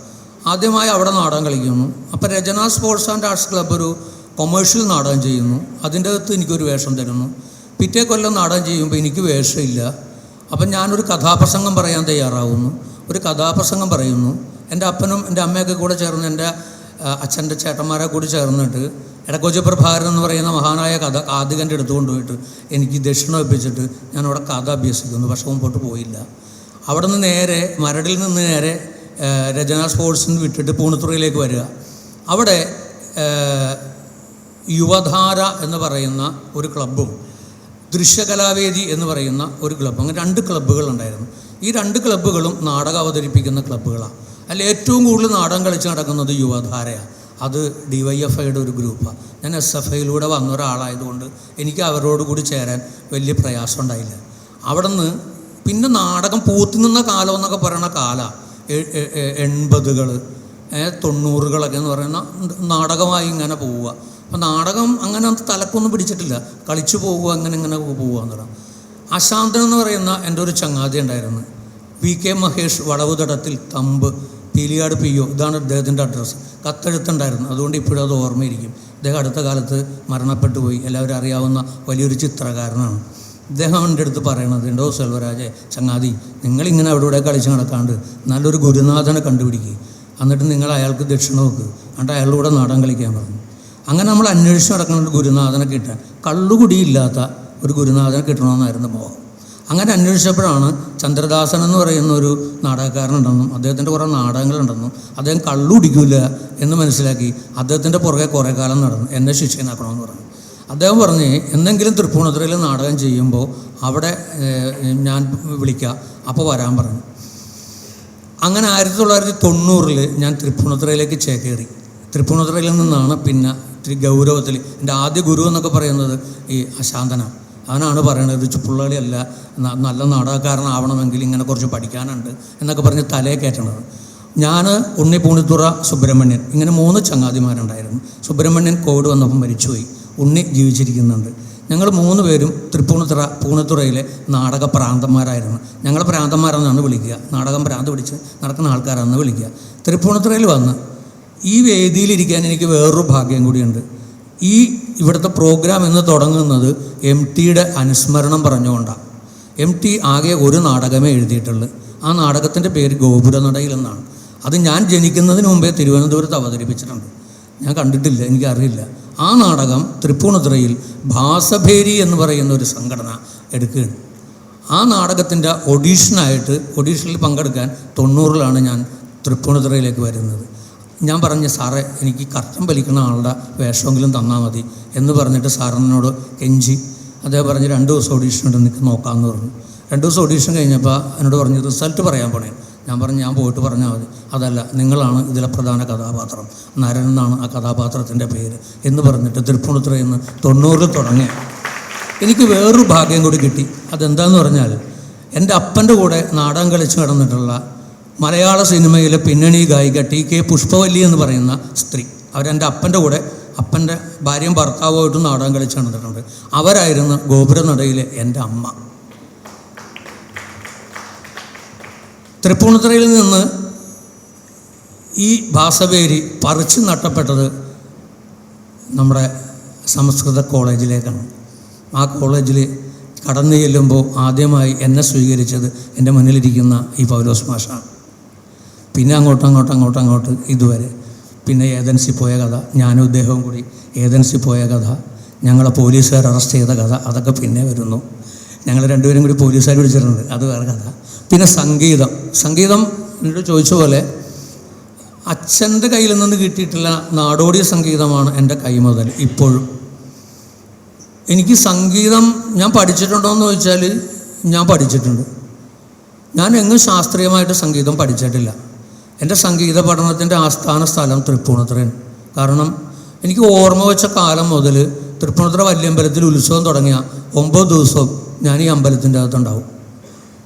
ആദ്യമായി അവിടെ നാടകം കളിക്കുന്നു. അപ്പോൾ രചന സ്പോർട്സ് ആൻഡ് ആർട്സ് ക്ലബ്ബ് ഒരു കൊമേഴ്ഷ്യൽ നാടകം ചെയ്യുന്നു. അതിൻ്റെ അകത്ത് എനിക്കൊരു വേഷം തരുന്നു. പിറ്റേ കൊല്ലം നാടകം ചെയ്യുമ്പോൾ എനിക്ക് വേഷമില്ല. അപ്പം ഞാനൊരു കഥാപ്രസംഗം പറയാൻ തയ്യാറാവുന്നു. ഒരു കഥാപ്രസംഗം പറയുന്നു. എൻ്റെ അപ്പനും എൻ്റെ അമ്മയൊക്കെ കൂടെ ചേർന്ന്, എൻ്റെ അച്ഛൻ്റെ ചേട്ടന്മാരെ കൂടി ചേർന്നിട്ട് എടക്കൊച്ചി പ്രഭാകരൻ എന്ന് പറയുന്ന മഹാനായ കാഥികൻ്റെ അടുത്ത് കൊണ്ടുപോയിട്ട് എനിക്ക് ദക്ഷിണ വെപ്പിച്ചിട്ട് ഞാനവിടെ കഥ അഭ്യസിക്കുന്നു. പക്ഷെ മുമ്പോട്ട് പോയില്ല. അവിടെ നിന്ന് നേരെ മരടിൽ നിന്ന് നേരെ രചന സ്പോർട്സിന് വിട്ടിട്ട് പൂണിത്തുറയിലേക്ക് വരിക. അവിടെ യുവധാര എന്ന് പറയുന്ന ഒരു ക്ലബ്ബും ദൃശ്യകലാവേദി എന്ന് പറയുന്ന ഒരു ക്ലബ്ബും, അങ്ങനെ 2 ക്ലബ്ബുകളുണ്ടായിരുന്നു. ഈ 2 ക്ലബ്ബുകളും നാടകം അവതരിപ്പിക്കുന്ന ക്ലബ്ബുകളാണ്. അതിൽ ഏറ്റവും കൂടുതൽ നാടകം കളിച്ച് നടക്കുന്നത് യുവധാരയാണ്. അത് DYFIയുടെ ഒരു ഗ്രൂപ്പാണ്. ഞാൻ SFIയിലൂടെ വന്ന ഒരാളായതുകൊണ്ട് എനിക്ക് അവരോട് കൂടി ചേരാൻ വലിയ പ്രയാസം ഉണ്ടായില്ല. അവിടെ നിന്ന് പിന്നെ നാടകം പൂത്തി നിന്ന കാലം എന്നൊക്കെ പറയുന്ന കാലമാണ് 80കൾ 90കളൊക്കെ എന്ന് പറയുന്ന നാടകമായി ഇങ്ങനെ പോവുക. അപ്പം നാടകം അങ്ങനെ തലക്കൊന്നും പിടിച്ചിട്ടില്ല, കളിച്ചു പോവുക, ഇങ്ങനെ പോവുക എന്ന് പറയാം. അശാന്തൻ എന്ന് പറയുന്ന എൻ്റെ ഒരു ചങ്ങാതി ഉണ്ടായിരുന്നു. VK മഹേഷ്, വളവുതടത്തിൽ തമ്പ്, പീലിയാട് PO, ഇതാണ് അദ്ദേഹത്തിൻ്റെ അഡ്രസ്സ്. കത്തെഴുത്തുണ്ടായിരുന്നു, അതുകൊണ്ട് ഇപ്പോഴും അത് ഓർമ്മയിരിക്കും. അദ്ദേഹം അടുത്ത കാലത്ത് മരണപ്പെട്ടു പോയി. എല്ലാവരും അറിയാവുന്ന വലിയൊരു ചിത്രകാരനാണ്. അദ്ദേഹം എൻ്റെ അടുത്ത് പറയണത്, ഉണ്ടോ സെൽവരാജെ ചങ്ങാതി, നിങ്ങളിങ്ങനെ അവിടെ ഇവിടെ കളിച്ച് നടക്കാണ്ട് നല്ലൊരു ഗുരുനാഥനെ കണ്ടുപിടിക്കുക, എന്നിട്ട് നിങ്ങൾ അയാൾക്ക് ദക്ഷിണ വെക്ക്, എന്നിട്ട് അയാളുടെ കൂടെ നാടകം കളിക്കാൻ പറഞ്ഞു. അങ്ങനെ നമ്മൾ അന്വേഷിച്ച് നടക്കുന്ന ഒരു ഗുരുനാഥനെ കിട്ടാൻ, കള്ളുകുടിയില്ലാത്ത ഒരു ഗുരുനാഥനെ കിട്ടണമെന്നായിരുന്നു മോഹം. അങ്ങനെ അന്വേഷിച്ചപ്പോഴാണ് ചന്ദ്രദാസൻ എന്ന് പറയുന്ന ഒരു നാടകക്കാരനുണ്ടെന്നും അദ്ദേഹത്തിൻ്റെ കുറേ നാടകങ്ങളുണ്ടെന്നും അദ്ദേഹം കള്ളുടിക്കില്ല എന്ന് മനസ്സിലാക്കി അദ്ദേഹത്തിൻ്റെ പുറകെ കുറേ കാലം നടന്നു. എന്നെ ശിഷ്യനാക്കണമെന്ന് പറഞ്ഞു. അദ്ദേഹം പറഞ്ഞ് എന്തെങ്കിലും തൃപ്പൂണിത്തുറയിൽ നാടകം ചെയ്യുമ്പോൾ അവിടെ ഞാൻ വിളിക്കാം, അപ്പോൾ വരാൻ പറഞ്ഞു. അങ്ങനെ 1990 ഞാൻ തൃപ്പൂണിത്തുറയിലേക്ക് ചേക്കേറി. തൃപ്പൂണിത്തുറയിൽ നിന്നാണ് പിന്നെ ഇത്തിരി ഗൗരവത്തിൽ, എൻ്റെ ആദ്യ ഗുരു എന്നൊക്കെ പറയുന്നത് ഈ അശാന്തനാണ്. അവനാണ് പറയണത്, ചുപ്പുള്ളളിയല്ല, നല്ല നാടകക്കാരനാവണമെങ്കിൽ ഇങ്ങനെ കുറച്ച് പഠിക്കാനുണ്ട് എന്നൊക്കെ പറഞ്ഞ് തലയെ കയറ്റണത്. ഞാൻ, ഉണ്ണി പൂണിത്തുറ, സുബ്രഹ്മണ്യൻ, ഇങ്ങനെ 3 ചങ്ങാതിമാരുണ്ടായിരുന്നു. സുബ്രഹ്മണ്യൻ കോവിഡ് വന്നപ്പം മരിച്ചുപോയി. ഉണ്ണി ജീവിച്ചിരിക്കുന്നുണ്ട്. ഞങ്ങൾ 3 പേരും പൂണിത്തുറയിലെ നാടക പ്രാന്തന്മാരായിരുന്നു. ഞങ്ങൾ പ്രാന്തന്മാരെന്നാണ് വിളിക്കുക. നാടകം പ്രാന്ത് പിടിച്ച് നടക്കുന്ന ആൾക്കാരാണെന്ന് വിളിക്കുക. തൃപ്പൂണിത്തുറയിൽ വന്ന് ഈ വേദിയിലിരിക്കാൻ എനിക്ക് വേറൊരു ഭാഗ്യം കൂടിയുണ്ട്. ഇവിടുത്തെ പ്രോഗ്രാം എന്ന് തുടങ്ങുന്നത് MTയുടെ അനുസ്മരണം പറഞ്ഞുകൊണ്ടാണ്. MT ആകെ ഒരു നാടകമേ എഴുതിയിട്ടുള്ളൂ. ആ നാടകത്തിൻ്റെ പേര് ഗോപുരനടയിൽ എന്നാണ്. അത് ഞാൻ ജനിക്കുന്നതിന് മുമ്പേ തിരുവനന്തപുരത്ത് അവതരിപ്പിച്ചിട്ടുണ്ട്. ഞാൻ കണ്ടിട്ടില്ല, എനിക്കറിയില്ല. ആ നാടകം തൃപ്പൂണിത്തുറയിൽ ഭാസഭേരി എന്ന് പറയുന്ന ഒരു സംഘടന എടുക്കുകയാണ്. ആ നാടകത്തിൻ്റെ ഓഡീഷനിൽ പങ്കെടുക്കാൻ 90ലാണ് ഞാൻ തൃപ്പൂണിത്തുറയിലേക്ക് വരുന്നത്. ഞാൻ പറഞ്ഞു, സാറേ എനിക്ക് കർത്തം വലിക്കുന്ന ആളുടെ വേഷമെങ്കിലും തന്നാൽ മതി എന്ന് പറഞ്ഞിട്ട് സാറിനോട് കെഞ്ചി. അദ്ദേഹം പറഞ്ഞ് 2 ദിവസം ഓഡീഷൻ ഉണ്ട്, നിൽക്ക് നോക്കാമെന്ന് പറഞ്ഞു. 2 ദിവസം ഓഡീഷൻ കഴിഞ്ഞപ്പോൾ എന്നോട് പറഞ്ഞു റിസൾട്ട് പറയാൻ പോണേ. ഞാൻ പറഞ്ഞു ഞാൻ പോയിട്ട് പറഞ്ഞാൽ മതി. അതല്ല, നിങ്ങളാണ് ഇതിലെ പ്രധാന കഥാപാത്രം, നരൻ എന്നാണ് ആ കഥാപാത്രത്തിൻ്റെ പേര് എന്ന് പറഞ്ഞിട്ട് തൃപ്പൂണിത്തുറയിൽ നിന്ന് 90 തുടങ്ങി. എനിക്ക് വേറൊരു ഭാഗ്യം കൂടി കിട്ടി. അതെന്താന്ന് പറഞ്ഞാൽ, എൻ്റെ അപ്പൻ്റെ കൂടെ നാടകം കളിച്ച് കിടന്നിട്ടുള്ള മലയാള സിനിമയിലെ പിന്നണി ഗായിക TK പുഷ്പവല്ലി എന്ന് പറയുന്ന സ്ത്രീ, അവരെൻ്റെ അപ്പൻ്റെ കൂടെ, അപ്പൻ്റെ ഭാര്യയും ഭർത്താവുമായിട്ടും നാടകം കളിച്ച് നടന്നിട്ടുണ്ട്. അവരായിരുന്നു ഗോപുരനടയിലെ എൻ്റെ അമ്മ. തൃപ്പൂണിത്തുറയിൽ നിന്ന് ഈ ഭാസഭേരി പറിച്ചു നട്ടപ്പെട്ടത് നമ്മുടെ സംസ്കൃത കോളേജിലേക്കാണ്. ആ കോളേജിൽ കടന്നു ചെല്ലുമ്പോൾ ആദ്യമായി എന്നെ സ്വീകരിച്ചത് എൻ്റെ മുന്നിലിരിക്കുന്ന ഈ പൗലോസ് മാഷാണ്. പിന്നെ അങ്ങോട്ട് ഇതുവരെ. പിന്നെ ഏതൻസിൽ പോയ കഥ, ഞാനും ഇദ്ദേഹവും കൂടി ഏതൻസിൽ പോയ കഥ, ഞങ്ങളെ പോലീസുകാർ അറസ്റ്റ് ചെയ്ത കഥ, അതൊക്കെ പിന്നെ വരുന്നു. ഞങ്ങൾ 2 പേരും കൂടി പോലീസുകാർ പിടിച്ചിട്ടുണ്ട്, അത് വേറെ കഥ. പിന്നെ സംഗീതം എന്നോട് ചോദിച്ച പോലെ അച്ഛൻ്റെ കയ്യിൽ നിന്ന് കിട്ടിയിട്ടുള്ള നാടോടി സംഗീതമാണ് എൻ്റെ കൈമുതൽ ഇപ്പോഴും. എനിക്ക് സംഗീതം ഞാൻ പഠിച്ചിട്ടുണ്ടോ എന്ന് ചോദിച്ചാൽ ഞാൻ പഠിച്ചിട്ടുണ്ട്. ഞാൻ എങ്ങും ശാസ്ത്രീയമായിട്ട് സംഗീതം പഠിച്ചിട്ടില്ല. എൻ്റെ സംഗീത പഠനത്തിൻ്റെ ആസ്ഥാന സ്ഥലം തൃപ്പൂണിത്തുറയാണ്. കാരണം എനിക്ക് ഓർമ്മ വെച്ച കാലം മുതൽ തൃപ്പൂണിത്തുറ വല്യമ്പലത്തിൽ ഉത്സവം തുടങ്ങിയ 9 ദിവസവും ഞാൻ ഈ അമ്പലത്തിൻ്റെ അകത്തുണ്ടാവും.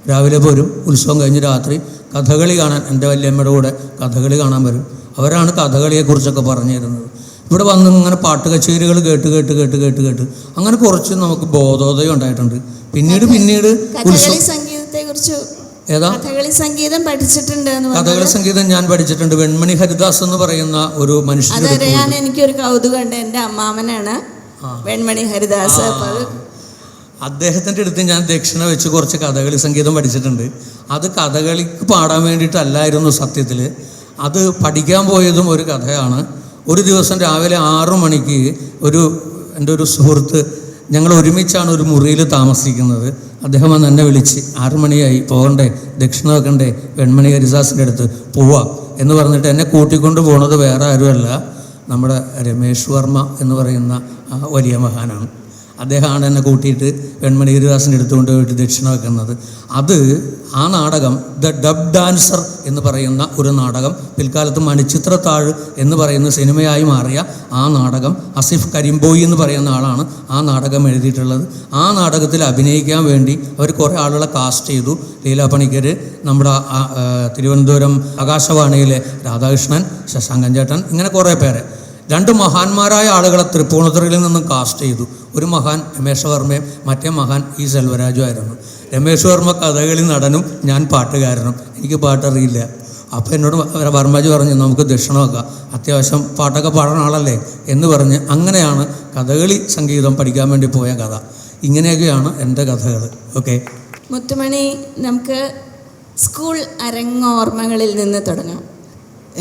രാവിലെ പോരും, ഉത്സവം കഴിഞ്ഞ് രാത്രി കഥകളി കാണാൻ എൻ്റെ വല്യമ്മയുടെ കൂടെ കഥകളി കാണാൻ വരും. അവരാണ് കഥകളിയെക്കുറിച്ചൊക്കെ പറഞ്ഞു തരുന്നത്. ഇവിടെ വന്ന് ഇങ്ങനെ പാട്ട് കച്ചേരികൾ കേട്ട് അങ്ങനെ കുറച്ച് നമുക്ക് ബോധോദയം ഉണ്ടായിട്ടുണ്ട്. പിന്നീട് കഥകളി സംഗീതത്തെക്കുറിച്ച് ഏതാ കഥകളി സംഗീതം പഠിച്ചിട്ടുണ്ട്. കഥകളി സംഗീതം ഞാൻ പഠിച്ചിട്ടുണ്ട്. വെൺമണി ഹരിദാസ് എന്ന് പറയുന്ന ഒരു മനുഷ്യൻ. അതറിയാൻ എനിക്കൊരു കൗതുകമുണ്ട്. എൻ്റെ അമ്മാവനാണ് വെൺമണി ഹരിദാസ്. അദ്ദേഹത്തിൻ്റെ അടുത്ത് ഞാൻ ദക്ഷിണ വെച്ച് കുറച്ച് കഥകളി സംഗീതം പഠിച്ചിട്ടുണ്ട്. അത് കഥകളിക്ക് പാടാൻ വേണ്ടിയിട്ടല്ലായിരുന്നു സത്യത്തിൽ. അത് പഠിക്കാൻ പോയതും ഒരു കഥയാണ്. ഒരു ദിവസം രാവിലെ 6 മണിക്ക് എൻ്റെ ഒരു സുഹൃത്ത്, ഞങ്ങൾ ഒരുമിച്ചാണ് ഒരു മുറിയിൽ താമസിക്കുന്നത്. അദ്ദേഹം വന്ന് എന്നെ വിളിച്ച് 6 മണിയായി, പോകണ്ടേ, ദക്ഷിണ വെക്കണ്ടേ, വെൺമണി ഹരിദാസിൻ്റെ അടുത്ത് പോവാം എന്ന് പറഞ്ഞിട്ട് എന്നെ കൂട്ടിക്കൊണ്ട് പോണത് വേറെ ആരുമല്ല, നമ്മുടെ രമേശ് വർമ്മ എന്ന് പറയുന്ന വലിയ മഹാനാണ്. അദ്ദേഹമാണ് എന്നെ കൂട്ടിയിട്ട് വെൺമണി ഹരിദാസിൻ്റെ അടുത്തുകൊണ്ട് പോയിട്ട് ദക്ഷിണ വെക്കുന്നത്. ആ നാടകം ദ ഡബ് ഡാൻസർ എന്ന് പറയുന്ന ഒരു നാടകം, പിൽക്കാലത്ത് മണിച്ചിത്രത്താഴ് എന്ന് പറയുന്ന സിനിമയായി മാറിയ ആ നാടകം അസിഫ് കരിമ്പോയി എന്ന് പറയുന്ന ആളാണ് ആ നാടകം എഴുതിയിട്ടുള്ളത്. ആ നാടകത്തിൽ അഭിനയിക്കാൻ വേണ്ടി അവർ കുറേ ആളുകളെ കാസ്റ്റ് ചെയ്തു. ലീലാ പണിക്കർ, നമ്മുടെ തിരുവനന്തപുരം ആകാശവാണിയിലെ രാധാകൃഷ്ണൻ, ശശാങ്കൻ ചേട്ടൻ, ഇങ്ങനെ കുറേ പേരെ, 2 മഹാന്മാരായ ആളുകളെ തൃപ്പൂണിത്തുറയിൽ നിന്നും കാസ്റ്റ് ചെയ്തു. ഒരു മഹാൻ രമേശ് വർമ്മയും മറ്റേ മഹാൻ ഇ സെൽവരാജും ആയിരുന്നു. രമേശ് വർമ്മ കഥകളി നടനും, ഞാൻ പാട്ടുകാരനും. എനിക്ക് പാട്ടറിയില്ല. അപ്പോൾ എന്നോട് വർമ്മജി പറഞ്ഞു, നമുക്ക് ദക്ഷിണ വെക്കാം, അത്യാവശ്യം പാട്ടൊക്കെ പാടുന്ന ആളല്ലേ എന്ന് പറഞ്ഞ് അങ്ങനെയാണ് കഥകളി സംഗീതം പഠിക്കാൻ വേണ്ടി പോയ കഥ. ഇങ്ങനെയൊക്കെയാണ് എൻ്റെ കഥകൾ. ഓക്കെ മുത്തുമണി, നമുക്ക് സ്കൂൾ അരങ്ങോർമ്മകളിൽ നിന്ന് തുടങ്ങാം.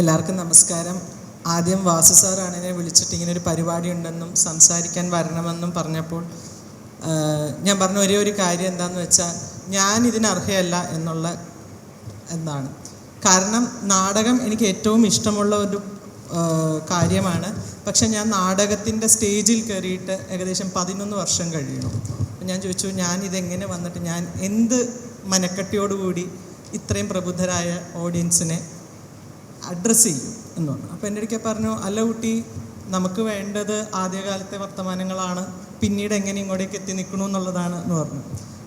എല്ലാവർക്കും നമസ്കാരം. ആദ്യം വാസു സാറാണ് എന്നെ വിളിച്ചിട്ട് ഇങ്ങനെ ഒരു പരിപാടി ഉണ്ടെന്നും സംസാരിക്കാൻ വരണമെന്നും പറഞ്ഞപ്പോൾ ഞാൻ പറഞ്ഞ ഒരേ ഒരു കാര്യം എന്താണെന്ന് വെച്ചാൽ, ഞാൻ ഇതിന് അർഹയല്ല എന്നാണ്. കാരണം നാടകം എനിക്ക് ഏറ്റവും ഇഷ്ടമുള്ള ഒരു കാര്യമാണ്. പക്ഷെ ഞാൻ നാടകത്തിൻ്റെ സ്റ്റേജിൽ കയറിയിട്ട് ഏകദേശം 11 വർഷം കഴിയണം. അപ്പം ഞാൻ ചോദിച്ചു, ഞാനിതെങ്ങനെ വന്നിട്ട് ഞാൻ എന്ത് മനക്കെട്ടിയോടുകൂടി ഇത്രയും പ്രബുദ്ധരായ ഓഡിയൻസിനെ അഡ്രസ്സ് ചെയ്യും എന്ന് പറഞ്ഞു. അപ്പോൾ എൻ്റെ അടുക്കെ പറഞ്ഞു, അല്ല കുട്ടി, നമുക്ക് വേണ്ടത് ആദ്യകാലത്തെ വർത്തമാനങ്ങളാണ്, പിന്നീട് എങ്ങനെ ഇങ്ങോട്ടേക്ക് എത്തി നിൽക്കണു എന്നുള്ളതാണ് എന്ന് പറഞ്ഞു.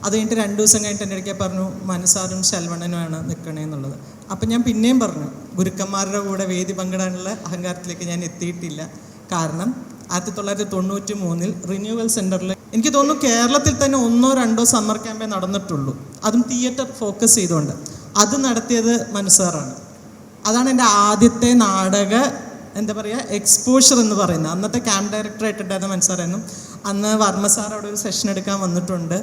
അത് കഴിഞ്ഞിട്ട് 2 ദിവസം കഴിഞ്ഞിട്ട് എൻ്റെ അടുക്കെ പറഞ്ഞു, മനസ്സാറും ശൽവണനുമാണ് നിൽക്കണേ എന്നുള്ളത്. അപ്പം ഞാൻ പിന്നെയും പറഞ്ഞു, ഗുരുക്കന്മാരുടെ കൂടെ വേദി പങ്കിടാനുള്ള അഹങ്കാരത്തിലേക്ക് ഞാൻ എത്തിയിട്ടില്ല. കാരണം 1993 റിന്യൂവൽ സെൻറ്ററിൽ എനിക്ക് തോന്നുന്നു കേരളത്തിൽ തന്നെ 1-2 സമ്മർ ക്യാമ്പേ നടന്നിട്ടുള്ളൂ. അതും തിയേറ്റർ ഫോക്കസ് ചെയ്തുകൊണ്ട്. അത് നടത്തിയത് മനസ്സാറാണ്. അതാണ് എൻ്റെ ആദ്യത്തെ നാടക എക്സ്പോഷർ എന്ന് പറയുന്നത്. അന്നത്തെ ക്യാമ്പ് ഡയറക്ടറായിട്ടുണ്ടായിരുന്ന മനസ്സാറായിരുന്നു. അന്ന് വർമ്മ സാർ അവിടെ ഒരു സെഷൻ എടുക്കാൻ വന്നിട്ടുണ്ട്.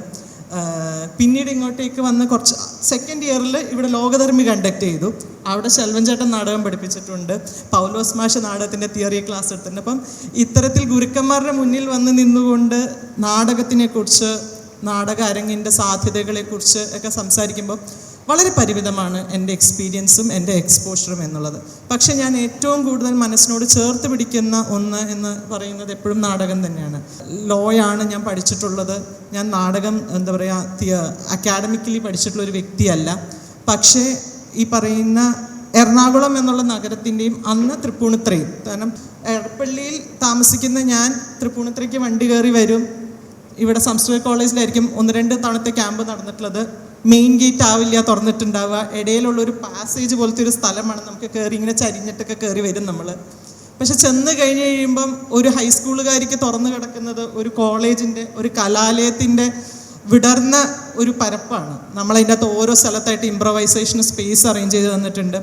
പിന്നീട് ഇങ്ങോട്ടേക്ക് വന്ന് കുറച്ച് സെക്കൻഡ് ഇയറിൽ ഇവിടെ ലോകധർമ്മി കണ്ടക്ട് ചെയ്തു. അവിടെ ശെൽവൻ ചേട്ടൻ നാടകം പഠിപ്പിച്ചിട്ടുണ്ട്. പൗലോസ് മാഷ് നാടകത്തിൻ്റെ തിയറി ക്ലാസ് എടുത്തിട്ടുണ്ട്. അപ്പം ഇത്തരത്തിൽ ഗുരുക്കന്മാരുടെ മുന്നിൽ വന്ന് നിന്നുകൊണ്ട് നാടകത്തിനെക്കുറിച്ച്, നാടക അരങ്ങിൻ്റെ സാധ്യതകളെക്കുറിച്ച് ഒക്കെ സംസാരിക്കുമ്പോൾ വളരെ പരിമിതമാണ് എൻ്റെ എക്സ്പീരിയൻസും എൻ്റെ എക്സ്പോഷറും എന്നുള്ളത്. പക്ഷേ ഞാൻ ഏറ്റവും കൂടുതൽ മനസ്സിനോട് ചേർത്ത് പിടിക്കുന്ന ഒന്ന് എന്ന് പറയുന്നത് എപ്പോഴും നാടകം തന്നെയാണ്. ലോയാണ് ഞാൻ പഠിച്ചിട്ടുള്ളത്. ഞാൻ നാടകം അക്കാഡമിക്കലി പഠിച്ചിട്ടുള്ളൊരു വ്യക്തിയല്ല. പക്ഷേ ഈ പറയുന്ന എറണാകുളം എന്നുള്ള നഗരത്തിൻ്റെയും അന്ന് തൃപ്പൂണിത്തുറയും, കാരണം എടപ്പള്ളിയിൽ താമസിക്കുന്ന ഞാൻ തൃപ്പൂണിത്തുറയ്ക്ക് വണ്ടി കയറി വരും. ഇവിടെ സംസ്കൃത കോളേജിലായിരിക്കും 1-2 തവണത്തെ ക്യാമ്പ് നടന്നിട്ടുള്ളത്. മെയിൻ ഗേറ്റ് ആവില്ല തുറന്നിട്ടുണ്ടാവുക. ഇടയിലുള്ളൊരു പാസേജ് പോലത്തെ ഒരു സ്ഥലമാണ്. നമുക്ക് കയറി ഇങ്ങനെ ചരിഞ്ഞിട്ടൊക്കെ കയറി വരും നമ്മൾ. പക്ഷെ ചെന്ന് കഴിഞ്ഞ് കഴിയുമ്പം ഒരു ഹൈസ്കൂളുകാരിക്ക് തുറന്നു കിടക്കുന്നത് ഒരു കോളേജിൻ്റെ, ഒരു കലാലയത്തിൻ്റെ വിടർന്ന ഒരു പരപ്പാണ്. നമ്മളതിൻ്റെ അകത്ത് ഓരോ സ്ഥലത്തായിട്ട് ഇംപ്രവൈസേഷന് സ്പേസ് അറേഞ്ച് ചെയ്ത് തന്നിട്ടുണ്ട്.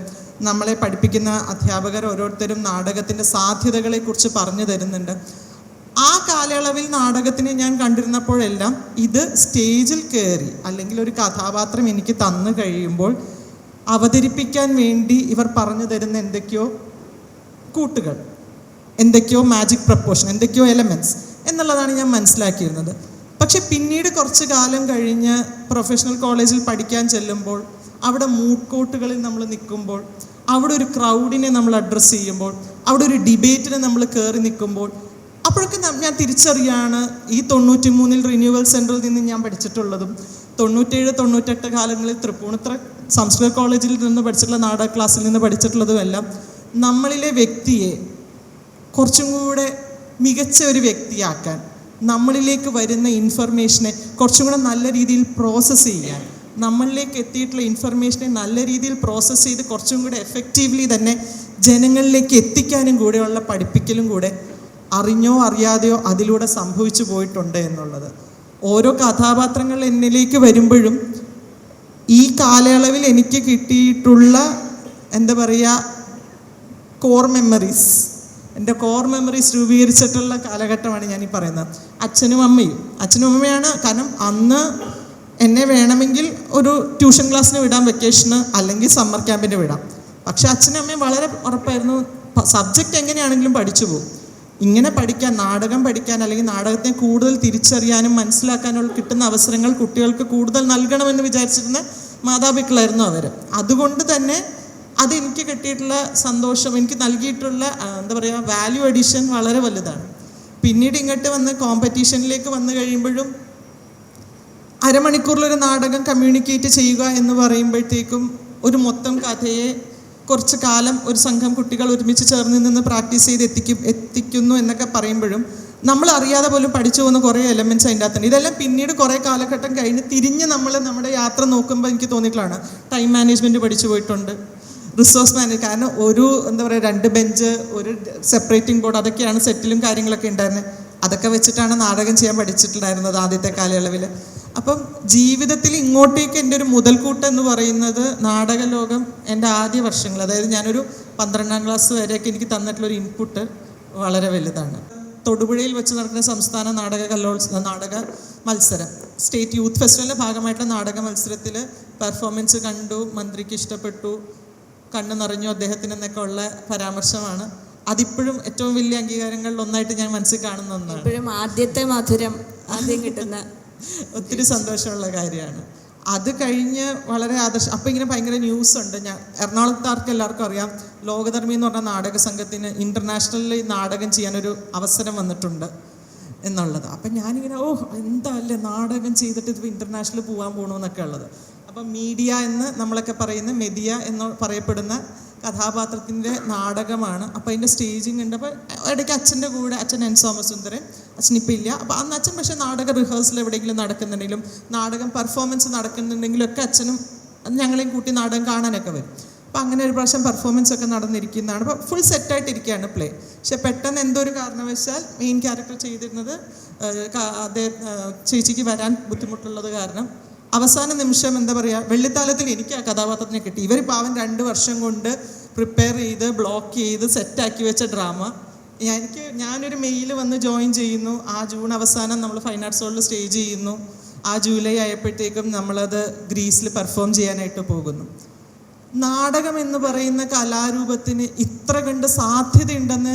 നമ്മളെ പഠിപ്പിക്കുന്ന അധ്യാപകർ ഓരോരുത്തരും നാടകത്തിൻ്റെ സാധ്യതകളെക്കുറിച്ച് പറഞ്ഞു തരുന്നുണ്ട്. ആ കാലയളവിൽ നാടകത്തിനെ ഞാൻ കണ്ടിരുന്നപ്പോഴെല്ലാം ഇത് സ്റ്റേജിൽ കയറി അല്ലെങ്കിൽ ഒരു കഥാപാത്രം എനിക്ക് തന്നു കഴിയുമ്പോൾ അവതരിപ്പിക്കാൻ വേണ്ടി ഇവർ പറഞ്ഞു തരുന്ന എന്തൊക്കെയോ കൂട്ടുകൾ, എന്തൊക്കെയോ മാജിക് പ്രപ്പോർഷൻ, എന്തൊക്കെയോ എലമെൻറ്റ്സ് എന്നുള്ളതാണ് ഞാൻ മനസ്സിലാക്കിയിരുന്നത്. പക്ഷെ പിന്നീട് കുറച്ച് കാലം കഴിഞ്ഞ് പ്രൊഫഷണൽ കോളേജിൽ പഠിക്കാൻ ചെല്ലുമ്പോൾ, അവിടെ മൂഡ് കോർട്ടുകളിൽ നമ്മൾ നിൽക്കുമ്പോൾ, അവിടെ ഒരു ക്രൗഡിനെ നമ്മൾ അഡ്രസ്സ് ചെയ്യുമ്പോൾ, അവിടെ ഒരു ഡിബേറ്റിനെ നമ്മൾ കയറി നിൽക്കുമ്പോൾ, അപ്പോഴൊക്കെ ഞാൻ തിരിച്ചറിയാണ് ഈ 93 റിന്യൂവൽ സെൻറ്ററിൽ നിന്ന് ഞാൻ പഠിച്ചിട്ടുള്ളതും 97-98 കാലങ്ങളിൽ തൃപ്പൂണിത്തുറ സംസ്കൃത കോളേജിൽ നിന്ന് പഠിച്ചിട്ടുള്ള നാടക ക്ലാസ്സിൽ നിന്ന് പഠിച്ചിട്ടുള്ളതുമെല്ലാം നമ്മളിലെ വ്യക്തിയെ കുറച്ചും കൂടെ മികച്ച ഒരു വ്യക്തിയാക്കാൻ, നമ്മളിലേക്ക് വരുന്ന ഇൻഫർമേഷനെ കുറച്ചും കൂടെ നല്ല രീതിയിൽ പ്രോസസ്സ് ചെയ്യാൻ, നമ്മളിലേക്ക് എത്തിയിട്ടുള്ള ഇൻഫർമേഷനെ നല്ല രീതിയിൽ പ്രോസസ്സ് ചെയ്ത് കുറച്ചും കൂടെ എഫക്റ്റീവ്ലി തന്നെ ജനങ്ങളിലേക്ക് എത്തിക്കാനും കൂടെയുള്ള പഠിപ്പിക്കലും കൂടെ അറിഞ്ഞോ അറിയാതെയോ അതിലൂടെ സംഭവിച്ചു പോയിട്ടുണ്ട് എന്നുള്ളത്. ഓരോ കഥാപാത്രങ്ങൾ എന്നിലേക്ക് വരുമ്പോഴും ഈ കാലയളവിൽ എനിക്ക് കിട്ടിയിട്ടുള്ള എന്താ പറയുക കോർ മെമ്മറീസ്, എൻ്റെ കോർ മെമ്മറീസ് രൂപീകരിച്ചിട്ടുള്ള കാലഘട്ടമാണ് ഞാൻ ഈ പറയുന്നത്. അച്ഛനും അമ്മയാണ്. കാരണം അന്ന് എന്നെ വേണമെങ്കിൽ ഒരു ട്യൂഷൻ ക്ലാസ്സിന് വിടാം, വെക്കേഷന്, അല്ലെങ്കിൽ സമ്മർ ക്യാമ്പിന് വിടാം. പക്ഷെ അച്ഛനും അമ്മയും വളരെ ഉറപ്പായിരുന്നു, സബ്ജക്റ്റ് എങ്ങനെയാണെങ്കിലും പഠിച്ചു പോകും. ഇങ്ങനെ പഠിക്കാൻ, നാടകം പഠിക്കാൻ, അല്ലെങ്കിൽ നാടകത്തെ കൂടുതൽ തിരിച്ചറിയാനും മനസ്സിലാക്കാനുള്ള കിട്ടുന്ന അവസരങ്ങൾ കുട്ടികൾക്ക് കൂടുതൽ നൽകണമെന്ന് വിചാരിച്ചിരുന്ന മാതാപിതാക്കളായിരുന്നു അവർ. അതുകൊണ്ട് തന്നെ അതെനിക്ക് കിട്ടിയിട്ടുള്ള സന്തോഷം, എനിക്ക് നൽകിയിട്ടുള്ള എന്താ പറയുക വാല്യൂ അഡീഷൻ വളരെ വലുതാണ്. പിന്നീട് ഇങ്ങോട്ട് വന്ന് കോമ്പറ്റീഷനിലേക്ക് വന്നു കഴിയുമ്പോഴും അരമണിക്കൂറിലൊരു നാടകം കമ്മ്യൂണിക്കേറ്റ് ചെയ്യുക എന്ന് പറയുമ്പോഴത്തേക്കും ഒരു മൊത്തം കഥയെ കുറച്ച് കാലം ഒരു സംഘം കുട്ടികൾ ഒരുമിച്ച് ചേർന്ന് നിന്ന് പ്രാക്ടീസ് ചെയ്ത് എത്തിക്കുന്നു എന്നൊക്കെ പറയുമ്പോഴും നമ്മൾ അറിയാതെ പോലും പഠിച്ചു പോകുന്ന കുറേ എലമെൻറ്റ്സ് അതിൻ്റെ അകത്തുണ്ട്. ഇതെല്ലാം പിന്നീട് കുറേ കാലഘട്ടം കഴിഞ്ഞ് തിരിഞ്ഞ് നമ്മൾ നമ്മുടെ യാത്ര നോക്കുമ്പോൾ എനിക്ക് തോന്നിയിട്ടുള്ളതാണ്. ടൈം മാനേജ്മെൻറ്റ് പഠിച്ചു പോയിട്ടുണ്ട്, റിസോഴ്സ് മാനേജ്, കാരണം ഒരു എന്താ പറയുക 2 ബെഞ്ച്, ഒരു സെപ്പറേറ്റിംഗ് ബോർഡ്, അതൊക്കെയാണ് സെറ്റിലും കാര്യങ്ങളൊക്കെ ഉണ്ടായിരുന്നത്. അതൊക്കെ വെച്ചിട്ടാണ് നാടകം ചെയ്യാൻ പഠിച്ചിട്ടുണ്ടായിരുന്നത് ആദ്യത്തെ കാലയളവിൽ. അപ്പം ജീവിതത്തിൽ ഇങ്ങോട്ടേക്ക് എൻ്റെ ഒരു മുതൽക്കൂട്ട് എന്ന് പറയുന്നത് നാടകലോകം എൻ്റെ ആദ്യ വർഷങ്ങൾ, അതായത് ഞാനൊരു 12ാം ക്ലാസ് വരെയൊക്കെ എനിക്ക് തന്നിട്ടുള്ളൊരു ഇൻപുട്ട് വളരെ വലുതാണ്. തൊടുപുഴയിൽ വെച്ച് നടക്കുന്ന സംസ്ഥാന നാടക മത്സരം, സ്റ്റേറ്റ് യൂത്ത് ഫെസ്റ്റിവലിൻ്റെ ഭാഗമായിട്ടുള്ള നാടക മത്സരത്തിൽ പെർഫോമൻസ് കണ്ടു, മന്ത്രിക്ക് ഇഷ്ടപ്പെട്ടു, കണ്ണു നിറഞ്ഞു അദ്ദേഹത്തിന് എന്നൊക്കെ ഉള്ള പരാമർശമാണ്. അതിപ്പോഴും ഏറ്റവും വലിയ അംഗീകാരങ്ങളിൽ ഒന്നായിട്ട് ഞാൻ മനസ്സിൽ കാണുന്ന ഒന്നാണ്. ഇപ്പോഴും ആദ്യത്തെ മധുരം ആദ്യം കിട്ടുന്ന ഒത്തിരി സന്തോഷമുള്ള കാര്യമാണ്. അത് കഴിഞ്ഞ് വളരെ അപ്പം ഇങ്ങനെ ഭയങ്കര ന്യൂസ് ഉണ്ട്. ഞാൻ എറണാകുളത്താർക്ക് എല്ലാവർക്കും അറിയാം, ലോകധർമ്മി എന്ന് പറഞ്ഞ നാടക സംഘത്തിന് ഇൻ്റർനാഷണലിൽ നാടകം ചെയ്യാനൊരു അവസരം വന്നിട്ടുണ്ട് എന്നുള്ളത്. അപ്പം ഞാനിങ്ങനെ എന്താ അല്ലേ നാടകം ചെയ്തിട്ട് ഇത് ഇൻ്റർനാഷണൽ പോകാൻ പോകണമെന്നൊക്കെ ഉള്ളത്. അപ്പം മീഡിയ എന്ന് നമ്മളൊക്കെ പറയുന്ന മെഡിയ എന്ന് പറയപ്പെടുന്ന കഥാപാത്രത്തിൻ്റെ നാടകമാണ്. അപ്പോൾ അതിൻ്റെ സ്റ്റേജിങ് ഉണ്ട്. അപ്പോൾ ഇടയ്ക്ക് അച്ഛൻ്റെ കൂടെ, അച്ഛൻ എൻ സോമസുന്ദരൻ, അച്ഛനിപ്പോൾ ഇല്ല. അപ്പോൾ അന്ന് അച്ഛൻ പക്ഷേ നാടക റിഹേഴ്സൽ എവിടെയെങ്കിലും നടക്കുന്നുണ്ടെങ്കിലും നാടകം പെർഫോമൻസ് നടക്കുന്നുണ്ടെങ്കിലും ഒക്കെ അച്ഛനും ഞങ്ങളെയും കൂട്ടി നാടകം കാണാനൊക്കെ വരും. അപ്പോൾ അങ്ങനെ ഒരു പ്രാവശ്യം പെർഫോമൻസ് ഒക്കെ നടന്നിരിക്കുന്നതാണ്. അപ്പോൾ ഫുൾ സെറ്റായിട്ടിരിക്കുകയാണ് പ്ലേ. പക്ഷെ പെട്ടെന്ന് എന്തോ ഒരു കാരണവശാൽ മെയിൻ ക്യാരക്ടർ ചെയ്തിരുന്നത് ചേച്ചിക്ക് വരാൻ ബുദ്ധിമുട്ടുള്ളത് കാരണം അവസാന നിമിഷം എന്താ പറയുക വെള്ളിത്താലത്തിൽ എനിക്ക് ആ കഥാപാത്രത്തിനെ കിട്ടി. ഇവർ പാവൻ 2 വർഷം കൊണ്ട് പ്രിപ്പയർ ചെയ്ത് ബ്ലോക്ക് ചെയ്ത് സെറ്റാക്കി വെച്ച ഡ്രാമ ഞാനൊരു മെയിൽ വന്ന് ജോയിൻ ചെയ്യുന്നു. ആ ജൂൺ അവസാനം നമ്മൾ ഫൈൻ ആർട്സ് ഹോളിൽ സ്റ്റേജ് ചെയ്യുന്നു. ആ ജൂലൈ ആയപ്പോഴത്തേക്കും നമ്മളത് ഗ്രീസിൽ പെർഫോം ചെയ്യാനായിട്ട് പോകുന്നു. നാടകം എന്ന് പറയുന്ന കലാരൂപത്തിന് ഇത്ര കണ്ട് സാധ്യതയുണ്ടെന്ന്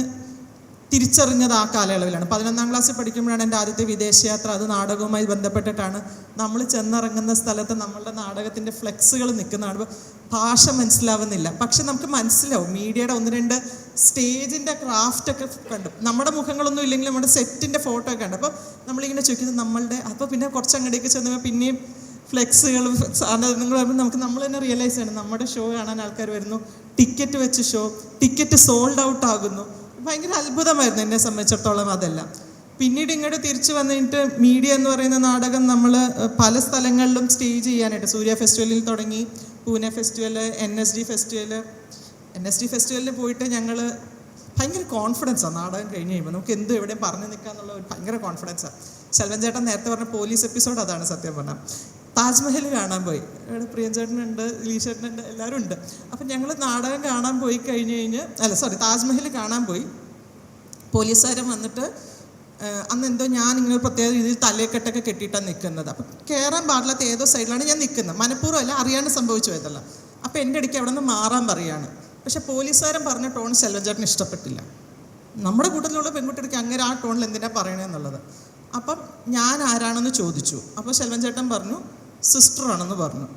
തിരിച്ചറിഞ്ഞത് ആ കാലയളവിലാണ്. 11ാം ക്ലാസ്സിൽ പഠിക്കുമ്പോഴാണ് എൻ്റെ ആദ്യത്തെ വിദേശയാത്ര. അത് നാടകവുമായി ബന്ധപ്പെട്ടിട്ടാണ്. നമ്മൾ ചെന്നിറങ്ങുന്ന സ്ഥലത്ത് നമ്മളുടെ നാടകത്തിൻ്റെ ഫ്ലെക്സുകൾ നിൽക്കുന്ന കാണുമ്പോൾ ഭാഷ മനസ്സിലാവുന്നില്ല, പക്ഷെ നമുക്ക് മനസ്സിലാവും. മീഡിയയുടെ 1-2 സ്റ്റേജിൻ്റെ ക്രാഫ്റ്റൊക്കെ കണ്ടു. നമ്മുടെ മുഖങ്ങളൊന്നും ഇല്ലെങ്കിലും നമ്മുടെ സെറ്റിൻ്റെ ഫോട്ടോ ഒക്കെ ഉണ്ട്. അപ്പോൾ നമ്മളിങ്ങനെ ചോദിക്കുന്നത് നമ്മളുടെ, അപ്പോൾ പിന്നെ കുറച്ച് അങ്ങോട്ടേക്ക് ചെന്നപ്പോൾ പിന്നെയും ഫ്ലെക്സുകളും സാധനങ്ങൾ നമുക്ക് നമ്മൾ തന്നെ റിയലൈസ് ചെയ്യണം. നമ്മുടെ ഷോ കാണാൻ ആൾക്കാർ വരുന്നു, ടിക്കറ്റ് വെച്ച് ഷോ, ടിക്കറ്റ് സോൾഡ് ഔട്ട് ആകുന്നു. ഭയങ്കര അത്ഭുതമായിരുന്നു എന്നെ സംബന്ധിച്ചിടത്തോളം അതെല്ലാം. പിന്നീട് ഇങ്ങോട്ട് തിരിച്ചു വന്നിട്ട് മീഡിയ എന്ന് പറയുന്ന നാടകം നമ്മൾ പല സ്ഥലങ്ങളിലും സ്റ്റേജ് ചെയ്യാനായിട്ട്, സൂര്യ ഫെസ്റ്റിവലിൽ തുടങ്ങി, പൂനെ ഫെസ്റ്റിവൽ, NSD ഫെസ്റ്റിവലിന് പോയിട്ട് ഞങ്ങൾ ഭയങ്കര കോൺഫിഡൻസാണ്. നാടകം കഴിഞ്ഞ് കഴിയുമ്പോൾ നമുക്ക് എന്ത് എവിടെയും പറഞ്ഞു നിൽക്കാന്നുള്ള ഒരു ഭയങ്കര കോൺഫിഡൻസാണ്. ശെൽവൻ ചേട്ടൻ നേരത്തെ പറഞ്ഞ പോലീസ് എപ്പിസോഡ് അതാണ് സത്യം പറഞ്ഞാൽ. താജ്മഹൽ കാണാൻ പോയി, ഇവിടെ പ്രിയഞ്ചേട്ടനുണ്ട്, ലീശേട്ടനുണ്ട്, എല്ലാവരും ഉണ്ട്. അപ്പം ഞങ്ങൾ നാടകം കാണാൻ പോയി താജ്മഹൽ കാണാൻ പോയി. പോലീസുകാരൻ വന്നിട്ട് അന്ന് എന്തോ ഞാൻ ഇങ്ങനെ പ്രത്യേക രീതിയിൽ തലയെക്കെട്ടൊക്കെ കെട്ടിയിട്ടാണ് നിൽക്കുന്നത്. അപ്പം കയറാൻ പാടില്ലാത്ത ഏതോ സൈഡിലാണ് ഞാൻ നിൽക്കുന്നത്. മനഃപൂർവ്വം അല്ല, അറിയാണ്ട് സംഭവിച്ചു പോയതല്ല. അപ്പം എൻ്റെ ഇടയ്ക്ക് അവിടെ നിന്ന് മാറാൻ പറയുകയാണ്. പക്ഷെ പോലീസുകാരൻ പറഞ്ഞ ടോൺ ശെൽവൻ ചേട്ടന് ഇഷ്ടപ്പെട്ടില്ല. നമ്മുടെ കൂട്ടത്തിലുള്ള പെൺകുട്ടികൾക്ക് അങ്ങനെ ആ ടോണിൽ എന്തിനാ പറയണമെന്നുള്ളത്. അപ്പം ഞാൻ ആരാണെന്ന് ചോദിച്ചു. അപ്പോൾ ശെൽവൻ ചേട്ടൻ പറഞ്ഞു സിസ്റ്ററാണെന്ന് പറഞ്ഞു.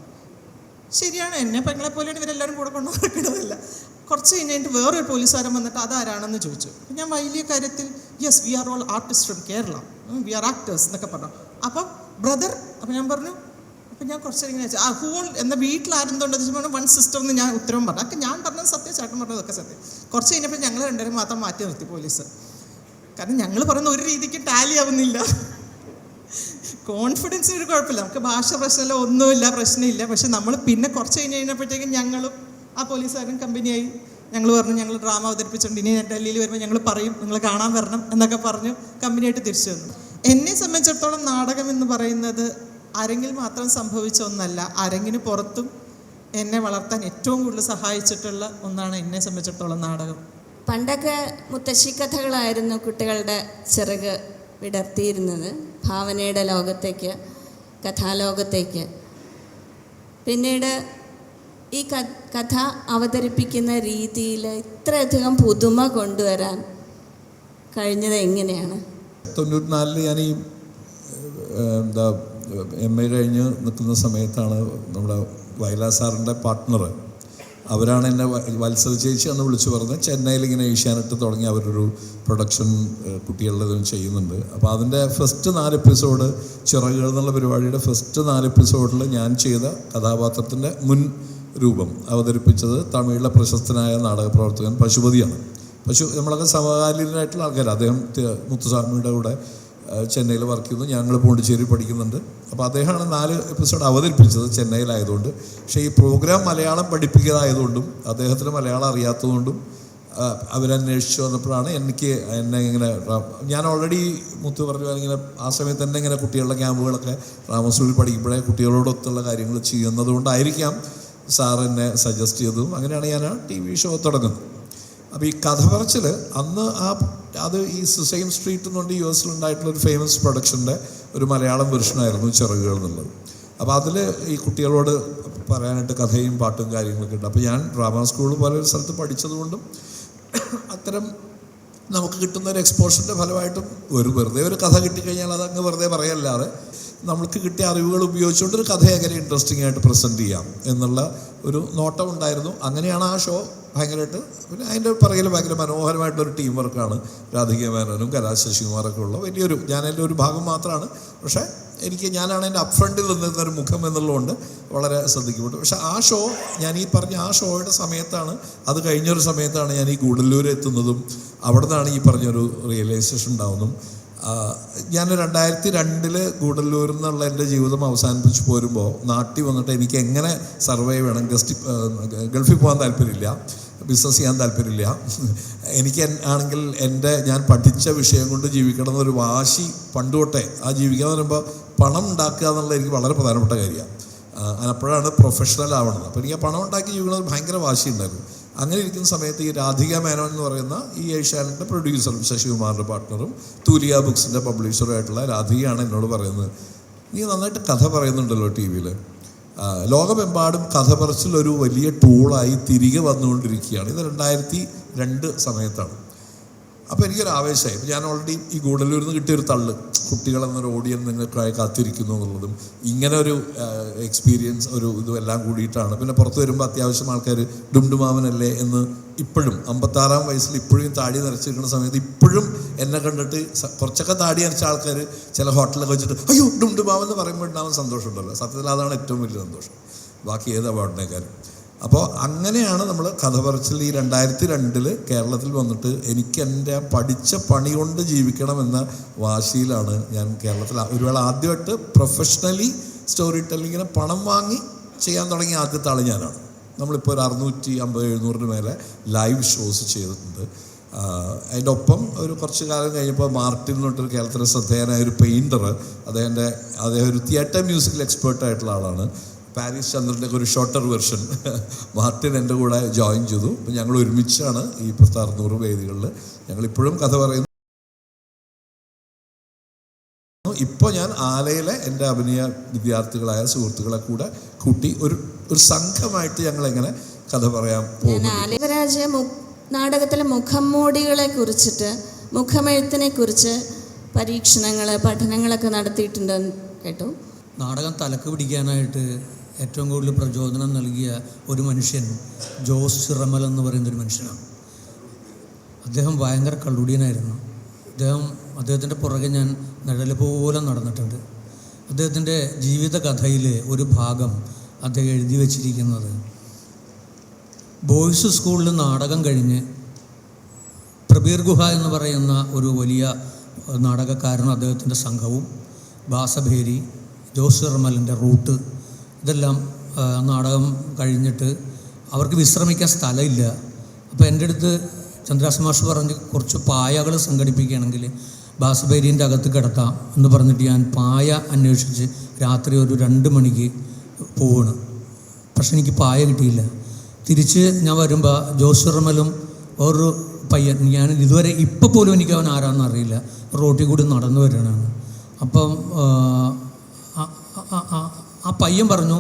ശരിയാണ്, എന്നെ പെങ്ങളെ പോലെയാണ് ഇവരെല്ലാവരും കൂടെ കൊണ്ടു നടക്കുന്നതല്ല. കുറച്ച് കഴിഞ്ഞിട്ട് വേറൊരു പോലീസുകാരൻ വന്നിട്ട് അതാരാണെന്ന് ചോദിച്ചു. ഞാൻ വലിയ കാര്യത്തിൽ yes we are all artist from Kerala, we are actors എന്നൊക്കെ പറഞ്ഞു. അപ്പം ബ്രദർ, അപ്പം ഞാൻ പറഞ്ഞു. അപ്പം ഞാൻ കുറച്ച് ഇങ്ങനെ വെച്ചാൽ ഹൂൾ എന്ന വീട്ടിലാരെന്തുണ്ടെന്ന് വെച്ചാൽ 1 സിസ്റ്റർ എന്ന് ഞാൻ ഉത്തരവും പറഞ്ഞു. അപ്പം ഞാൻ പറഞ്ഞത് സത്യം, ചേട്ടൻ പറഞ്ഞതൊക്കെ സത്യം. കുറച്ച് കഴിഞ്ഞപ്പോൾ ഞങ്ങൾ 2 മാത്രം മാറ്റി നിർത്തി പോലീസ്. കാരണം ഞങ്ങൾ പറയുന്ന ഒരു രീതിക്ക് ടാലി ആവുന്നില്ല. കോൺഫിഡൻസിന് ഒരു കുഴപ്പമില്ല, നമുക്ക് ഭാഷ പ്രശ്നമില്ല, ഒന്നുമില്ല, പ്രശ്നമില്ല. പക്ഷെ നമ്മൾ പിന്നെ കുറച്ച് കഴിഞ്ഞപ്പോഴത്തേക്കും ഞങ്ങളും ആ പോലീസുകാരൻ കമ്പനിയായി. ഞങ്ങൾ പറഞ്ഞു ഞങ്ങൾ ഡ്രാമ അവതരിപ്പിച്ചിട്ടുണ്ട്, ഇനി ഡൽഹിയിൽ വരുമ്പോൾ ഞങ്ങൾ പറയും നിങ്ങൾ കാണാൻ വരണം എന്നൊക്കെ പറഞ്ഞു കമ്പനിയായിട്ട് തിരിച്ചു വന്നു. എന്നെ സംബന്ധിച്ചിടത്തോളം നാടകം എന്ന് പറയുന്നത് അരങ്ങിൽ മാത്രം സംഭവിച്ച ഒന്നല്ല, അരങ്ങിന് പുറത്തും എന്നെ വളർത്താൻ ഏറ്റവും കൂടുതൽ സഹായിച്ചിട്ടുള്ള ഒന്നാണ് എന്നെ സംബന്ധിച്ചിടത്തോളം നാടകം. പണ്ടൊക്കെ മുത്തശ്ശി കഥകളായിരുന്നു കുട്ടികളുടെ ചിറക് വിടർത്തിയിരുന്നത് ഭാവനയുടെ ലോകത്തേക്ക്, കഥാലോകത്തേക്ക്. പിന്നീട് ഈ കഥ അവതരിപ്പിക്കുന്ന രീതിയിൽ ഇത്രയധികം പുതുമ കൊണ്ടുവരാൻ കഴിഞ്ഞത് എങ്ങനെയാണ്? 94 ഞാൻ ഈ MA കഴിഞ്ഞ് നിൽക്കുന്ന സമയത്താണ് നമ്മുടെ വയലാ സാറിൻ്റെ പാർട്ട്ണർ, അവരാണ് എന്നെ വത്സല ചേച്ചി എന്ന് വിളിച്ചു പറഞ്ഞത്. ചെന്നൈയിൽ ഇങ്ങനെ ഏഷ്യാനെറ്റ് തുടങ്ങി അവരൊരു പ്രൊഡക്ഷൻ കുട്ടികളുടെ ചെയ്യുന്നുണ്ട്. അപ്പോൾ അതിൻ്റെ ഫസ്റ്റ് 4 എപ്പിസോഡ് ചിറകുകൾ എന്നുള്ള പരിപാടിയുടെ ഫസ്റ്റ് 4 എപ്പിസോഡിൽ ഞാൻ ചെയ്ത കഥാപാത്രത്തിൻ്റെ മുൻ രൂപം അവതരിപ്പിച്ചത് തമിഴിലെ പ്രശസ്തനായ നാടകപ്രവർത്തകൻ പശുപതിയാണ്. നമ്മളൊക്കെ സമകാലീനായിട്ടുള്ള ആൾക്കാർ. അദ്ദേഹം മുത്തുസ്വാമിയുടെ കൂടെ ചെന്നൈയിൽ വർക്ക് ചെയ്യുന്നു, ഞങ്ങൾ പോണ്ടിച്ചേരി പഠിക്കുന്നുണ്ട്. അപ്പോൾ അദ്ദേഹമാണ് 4 എപ്പിസോഡ് അവതരിപ്പിച്ചത് ചെന്നൈയിലായതുകൊണ്ട്. പക്ഷേ ഈ പ്രോഗ്രാം മലയാളം പഠിപ്പിക്കുന്നതായതുകൊണ്ടും അദ്ദേഹത്തിന് മലയാളം അറിയാത്തതുകൊണ്ടും അവരന്വേഷിച്ച് വന്നപ്പോഴാണ് എന്നെ ഇങ്ങനെ, ഞാൻ ഓൾറെഡി മുത്ത് പറഞ്ഞു ഇങ്ങനെ ആ സമയത്ത് തന്നെ ഇങ്ങനെ കുട്ടികളുടെ ക്യാമ്പുകളൊക്കെ റാമസ്കൂളിൽ പഠിക്കുമ്പോഴേ കുട്ടികളോടൊത്തുള്ള കാര്യങ്ങൾ ചെയ്യുന്നത് കൊണ്ടായിരിക്കാം സാർ എന്നെ സജസ്റ്റ് ചെയ്തതും. അങ്ങനെയാണ് ഞാൻ ആ TV ഷോ തുടങ്ങുന്നത്. അപ്പോൾ ഈ കഥ പറച്ചിൽ അന്ന് അത് ഈ സുസൈം സ്ട്രീറ്റ് എന്നുകൊണ്ട് US-ലുണ്ടായിട്ടുള്ളൊരു ഫേമസ് പ്രൊഡക്ഷൻ്റെ ഒരു മലയാളം വെർഷനായിരുന്നു ചിറകുകൾ എന്നുള്ളത്. അപ്പോൾ അതിൽ ഈ കുട്ടികളോട് പറയാനായിട്ട് കഥയും പാട്ടും കാര്യങ്ങളൊക്കെ ഉണ്ട്. അപ്പോൾ ഞാൻ ഡ്രാമ സ്കൂൾ പോലെ ഒരു സ്ഥലത്ത് പഠിച്ചതുകൊണ്ടും അത്തരം നമുക്ക് കിട്ടുന്ന ഒരു എക്സ്പോഷറിൻ്റെ ഫലമായിട്ടും വെറുതെ ഒരു കഥ കിട്ടിക്കഴിഞ്ഞാൽ അതങ്ങ് വെറുതെ പറയല്ലാതെ നമുക്ക് കിട്ടിയ അറിവുകൾ ഉപയോഗിച്ചുകൊണ്ട് ഒരു കഥ എങ്ങനെ ഇൻട്രസ്റ്റിംഗ് ആയിട്ട് പ്രസൻറ്റ് ചെയ്യാം എന്നുള്ള ഒരു നോട്ടം ഉണ്ടായിരുന്നു. അങ്ങനെയാണ് ആ ഷോ ഭയങ്കരമായിട്ട്, പിന്നെ അതിൻ്റെ പിറകിൽ ഭയങ്കര മനോഹരമായിട്ടൊരു ടീം വർക്കാണ്. രാധിക മേനോനും കലാശ ശശികുമാറൊക്കെ ഉള്ള വലിയൊരു, ഞാനെൻ്റെ ഒരു ഭാഗം മാത്രമാണ്. പക്ഷേ ഞാനാണ് എൻ്റെ അപ്ഫ്രണ്ടിൽ നിന്നിരുന്നൊരു മുഖം എന്നുള്ളതുകൊണ്ട് വളരെ ശ്രദ്ധിക്കപ്പെട്ടു. പക്ഷേ ആ ഷോ, ഞാൻ ഈ പറഞ്ഞ ആ ഷോയുടെ സമയത്താണ്, അത് കഴിഞ്ഞൊരു സമയത്താണ് ഞാൻ ഈ ഗൂഡല്ലൂർ എത്തുന്നതും അവിടെ നിന്നാണ് ഈ പറഞ്ഞൊരു റിയലൈസേഷൻ ഉണ്ടാവുന്നതും. ഞാൻ 2002 ഗൂഡല്ലൂരിൽ നിന്നുള്ള എൻ്റെ ജീവിതം അവസാനിപ്പിച്ച് പോരുമ്പോൾ നാട്ടിൽ വന്നിട്ട് എനിക്ക് എങ്ങനെ സർവൈവ് ചെയ്യണം, ഗൾഫിൽ പോകാൻ താല്പര്യമില്ല, ബിസിനസ് ചെയ്യാൻ താല്പര്യമില്ല, എനിക്ക് ആണെങ്കിൽ ഞാൻ പഠിച്ച വിഷയം കൊണ്ട് ജീവിക്കണം എന്നൊരു വാശി പണ്ട് തൊട്ടേ. ആ ജീവിക്കാന്ന് പറയുമ്പോൾ പണം ഉണ്ടാക്കുക എന്നുള്ളത് എനിക്ക് വളരെ പ്രധാനപ്പെട്ട കാര്യമാണ്. അപ്പോഴാണ് പ്രൊഫഷണൽ ആവണത്. അപ്പോൾ എനിക്ക് ആ പണം ഉണ്ടാക്കി ജീവിക്കണമെന്ന് ഭയങ്കര വാശി ഉണ്ടായിരുന്നു. അങ്ങനെ ഇരിക്കുന്ന സമയത്ത് ഈ രാധിക മേനോൻ എന്ന് പറയുന്ന ഈ ഏഷ്യാനെറ്റിൻ്റെ പ്രൊഡ്യൂസറും ശശികുമാറിൻ്റെ പാർട്ട്ണറും തൂലിയ ബുക്സിൻ്റെ പബ്ലിഷറും ആയിട്ടുള്ള രാധികയാണ് എന്നോട് പറയുന്നത്, നീ നന്നായിട്ട് കഥ പറയുന്നുണ്ടല്ലോ TV-യിൽ, ലോകമെമ്പാടും കഥ പറച്ചിലൊരു വലിയ ടൂളായി തിരികെ വന്നുകൊണ്ടിരിക്കുകയാണ്. ഇത് 2002 സമയത്താണ്. അപ്പോൾ എനിക്കൊരു ആവേശമായി. ഇപ്പോൾ ഞാൻ ഓൾറെഡി ഈ ഗൂഡല്ലൂരിൽ നിന്ന് കിട്ടിയൊരു തള്ള്, കുട്ടികളെന്നൊരു ഓഡിയൻസ് നിങ്ങൾക്കായി കാത്തിരിക്കുന്നു എന്നുള്ളതും ഇങ്ങനെ ഒരു എക്സ്പീരിയൻസ് ഇതും എല്ലാം കൂടിയിട്ടാണ്. പിന്നെ പുറത്ത് വരുമ്പോൾ അത്യാവശ്യം ആൾക്കാർ ഡുംഡുമാവനല്ലേ എന്ന് ഇപ്പോഴും 56-ാം വയസ്സിൽ ഇപ്പോഴും താടി നരച്ചിരിക്കുന്ന സമയത്ത് ഇപ്പോഴും എന്നെ കണ്ടിട്ട് കുറച്ചൊക്കെ താടി നരച്ച ആൾക്കാർ ചില ഹോട്ടലൊക്കെ വെച്ചിട്ട് അയ്യോ ഡുംഡുമാവൻ എന്ന് പറയുമ്പോൾ ഉണ്ടാവുന്ന സന്തോഷമുണ്ടല്ലോ. സത്യത്തിൽ അതാണ് ഏറ്റവും വലിയ സന്തോഷം, ബാക്കി ഏത് അവാർഡിനേക്കാളും. അപ്പോൾ അങ്ങനെയാണ് നമ്മൾ കഥ പറച്ചിൽ ഈ 2002 കേരളത്തിൽ വന്നിട്ട് എനിക്ക് എൻ്റെ പഠിച്ച പണി കൊണ്ട് ജീവിക്കണമെന്ന വാശിയിലാണ് ഞാൻ കേരളത്തിൽ ഒരുവേള ആദ്യമായിട്ട് പ്രൊഫഷണലി സ്റ്റോറി ടെല്ലിങ്ങിന് പണം വാങ്ങി ചെയ്യാൻ തുടങ്ങിയ ആദ്യത്തെ ആൾ ഞാനാണ്. നമ്മളിപ്പോൾ ഒരു 650-700 മേലെ ലൈവ് ഷോസ് ചെയ്തിട്ടുണ്ട്. അതിൻ്റെ ഒപ്പം ഒരു കുറച്ച് കാലം കഴിഞ്ഞപ്പോൾ മാർട്ടിൻ എന്ന് പറഞ്ഞിട്ടൊരു കേരളത്തിലെ ശ്രദ്ധേയനായ ഒരു പെയിൻറ്റർ, അദ്ദേഹം ഒരു തിയേറ്റർ മ്യൂസിക്കൽ എക്സ്പേർട്ടായിട്ടുള്ള ആളാണ്. പാരീസ് ചന്ദ്രൻ്റെ ഒരു ഷോർട്ടർ വെർഷൻ മാർട്ടിൻ എൻ്റെ കൂടെ ജോയിൻ ചെയ്തു. അപ്പം ഞങ്ങൾ ഒരുമിച്ചാണ് ഈ 600 വേദികളിൽ ഞങ്ങളിപ്പോഴും കഥ പറയുന്നു. ഇപ്പോൾ ഞാൻ ആലയിലെ എൻ്റെ അഭിനയ വിദ്യാർത്ഥികളായ സുഹൃത്തുക്കളെ കൂടെ കൂട്ടി ഒരു സംഘമായിട്ട് ഞങ്ങളെങ്ങനെ കഥ പറയാൻ പോകുന്നു. നാടകത്തിലെ മുഖംമൂടികളെ കുറിച്ചിട്ട്, മുഖമെഴുത്തിനെ കുറിച്ച് പരീക്ഷണങ്ങൾ, പഠനങ്ങളൊക്കെ നടത്തിയിട്ടുണ്ടെന്ന് കേട്ടു. നാടകം തലക്ക് പിടിക്കാനായിട്ട് ഏറ്റവും കൂടുതൽ പ്രചോദനം നൽകിയ ഒരു മനുഷ്യൻ ജോസ് ചിറമൽ എന്ന് പറയുന്നൊരു മനുഷ്യനാണ്. അദ്ദേഹം ഭയങ്കര കള്ളുടിയനായിരുന്നു. അദ്ദേഹത്തിൻ്റെ പുറകെ ഞാൻ നിഴൽ പോലെ നടന്നിട്ടുണ്ട്. അദ്ദേഹത്തിൻ്റെ ജീവിത കഥയിൽ ഒരു ഭാഗം അദ്ദേഹം എഴുതി വച്ചിരിക്കുന്നത്, ബോയ്സ് സ്കൂളിൽ നാടകം കഴിഞ്ഞ് പ്രബീർ ഗുഹ എന്ന് പറയുന്ന ഒരു വലിയ നാടകക്കാരനും അദ്ദേഹത്തിൻ്റെ സംഘവും, ബാസഭേരി, ജോസ് ചെറുമലിൻ്റെ റൂട്ട്, ഇതെല്ലാം നാടകം കഴിഞ്ഞിട്ട് അവർക്ക് വിശ്രമിക്കാൻ സ്ഥലമില്ല. അപ്പോൾ എൻ്റെ അടുത്ത് ചന്ദ്രാസ് മാഷ് പറഞ്ഞ് കുറച്ച് പായകൾ സംഘടിപ്പിക്കുകയാണെങ്കിൽ ബാസഭേരീൻ്റെ അകത്ത് കിടത്താം എന്ന് പറഞ്ഞിട്ട് ഞാൻ പായ അന്വേഷിച്ച് രാത്രി ഒരു 2 മണിക്ക് പോവാണ്. പക്ഷെ എനിക്ക് പായ കിട്ടിയില്ല. തിരിച്ച് ഞാൻ വരുമ്പോൾ ജോസ് ചെറുമലും ഒരു പയ്യൻ, ഞാൻ ഇതുവരെ ഇപ്പോൾ പോലും എനിക്ക് അവൻ ആരാണെന്ന് അറിയില്ല, റോട്ടിൽ കൂടി നടന്നു വരണതാണ്. അപ്പം ആ പയ്യൻ പറഞ്ഞു,